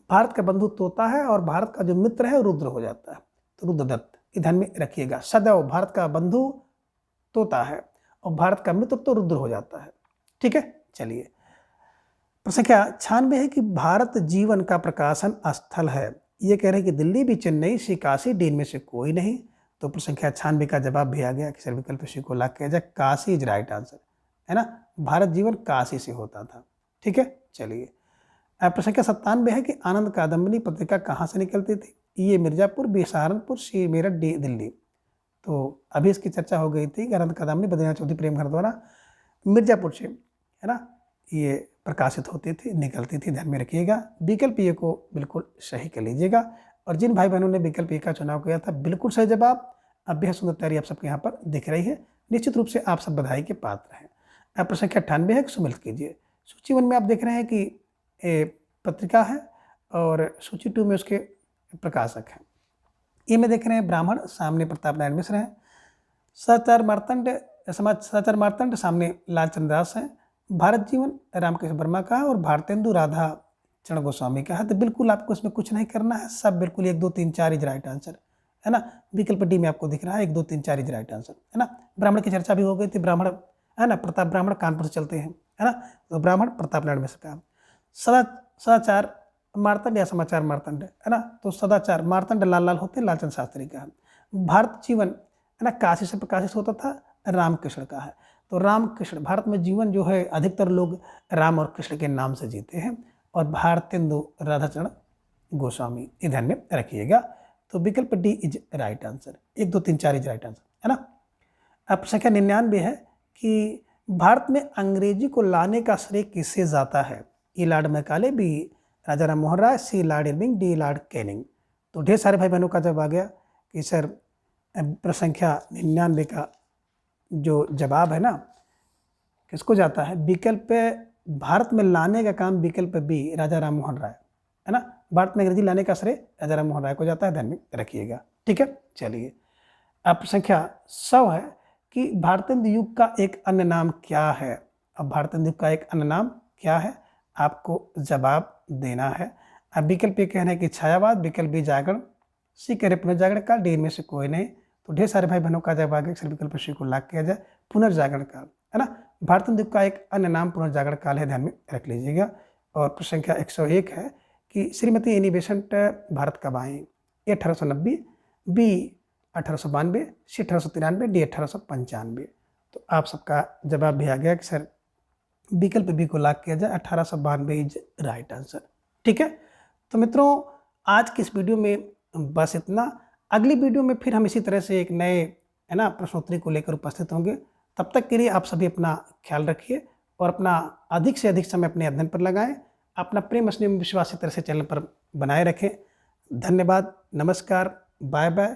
भारत का बंधु तोता है और भारत का जो मित्र है रुद्र हो जाता है, तो रुद्रदत्त। ये ध्यान में रखिएगा, सदैव भारत का बंधु तोता है और भारत का मित्र तो रुद्र हो जाता है। ठीक है, चलिए। प्रश्न संख्या 96 है कि भारत जीवन का प्रकाशन स्थल है, ये कह रहे हैं कि दिल्ली, भी चेन्नई, सी काशी, डी में से कोई नहीं। तो प्रश्न संख्या 96 का जवाब भी आ गया कि सर विकल्प सी को लॉक किया जाए, काशी इज राइट आंसर, है ना। भारत जीवन काशी से होता था। ठीक है, चलिए। प्रश्न संख्या 97 है कि आनंद कादम्बिनी पत्रिका कहाँ से निकलती थी? ये मिर्जापुर, बी सहारनपुर, सी मेरठ, डी दिल्ली। तो अभी इसकी चर्चा हो गई थी कि आनंद कादम्बिनी बद्रीनाथ चौधरी प्रेमघर द्वारा मिर्जापुर से, है ना, ये प्रकाशित होती थी, निकलती थी। ध्यान में रखिएगा, विकल्प ए को बिल्कुल सही कर लीजिएगा। और जिन भाई बहनों ने विकल्प ए का चुनाव किया था, बिल्कुल सही जवाब। अब बेहद सुंदर तैयारी आप सबके यहाँ पर दिख रही है, निश्चित रूप से आप सब बधाई के पात्र हैं। प्रश्न संख्या 98 है कि सुमिलित कीजिए। सूची 1 में आप देख रहे हैं कि पत्रिका है और सूची 2 में उसके प्रकाशक हैं। ये में देख रहे हैं ब्राह्मण, सामने प्रताप नारायण मिश्र हैं। सदाचार मार्तंड, सामने लालचंद दास हैं। भारत जीवन रामकृष्ण वर्मा का है और भारतेंदु राधा चरण गोस्वामी का है। तो बिल्कुल आपको इसमें कुछ नहीं करना है, सब बिल्कुल 1 2 3 4 इज राइट आंसर, है ना। विकल्प डी में आपको दिख रहा है 1 2 3 4 इज राइट आंसर, है ना। ब्राह्मण की चर्चा भी हो गई थी, ब्राह्मण, है ना, प्रताप ब्राह्मण कानपुर से चलते हैं, है ना। तो ब्राह्मण प्रताप नारायण मिश्र का। सदाचार मार्तंड या समाचार मार्तंड, है ना। तो सदाचार मार्तंड लाल होते हैं, लालचंद शास्त्री का है। भारत जीवन, है ना, काशी से प्रकाशित होता था, रामकृष्ण का है। तो रामकृष्ण, भारत में जीवन जो है अधिकतर लोग राम और कृष्ण के नाम से जीते हैं, और भारतेंदु राधाचरण गोस्वामी, ये ध्यान में रखिएगा। तो विकल्प D is right answer, 1 2 3 4 is right answer, है ना। अब संख्या 99 है कि भारत में अंग्रेजी को लाने का श्रेय किससे जाता है? A Lord Macaulay, B Raja Ram Mohan Roy, C Lord Irving, D Lord Canning. तो ढेर सारे भाई बहनों का जवाब आ गया कि सर प्रश्न संख्या 99 का जो जवाब है ना, किसको जाता है? विकल्प भारत में लाने का काम विकल्प बी राजा राम मोहन राय, है ना। भारत में अंग्रेजी लाने का श्रेय राजा राम मोहन राय को जाता है, ध्यान में रखिएगा। ठीक है, चलिए। अब संख्या 100 है कि भारतेंदु युग का एक अन्य नाम क्या है? अब भारतेंदु युग का एक अन्य नाम क्या है, आपको जवाब देना है। अब विकल्प ये कहना है कि छायावाद, विकल्प बी जागरण, सी कह रहे पुनर्जागरण काल, डी में से कोई नहीं। तो ढेर सारे भाई बहनों का जवाब आ गया सर विकल्प सी को लॉक किया जाए, पुनर्जागरण काल, है ना। भारतेंदु युग का एक अन्य नाम पुनर्जागरण काल है, ध्यान में रख लीजिएगा। और प्रश्न संख्या 101 है कि श्रीमती एनी बेसेंट भारत कब आई? ए 1890, बी 1892, सी 1893, डी 1895। तो आप सबका जवाब भी आ गया कि सर विकल्प बी को लॉक किया जाए, 1892 इज राइट आंसर। ठीक है, तो मित्रों आज की इस वीडियो में बस इतना। अगली वीडियो में फिर हम इसी तरह से एक नए, है ना, प्रश्नोत्तरी को लेकर उपस्थित होंगे। तब तक के लिए आप सभी अपना ख्याल रखिए और अपना अधिक से अधिक समय अपने अध्ययन पर लगाएं। अपना प्रेम स्नेह विश्वास इस तरह से चैनल पर बनाए रखें। धन्यवाद, नमस्कार, बाय बाय।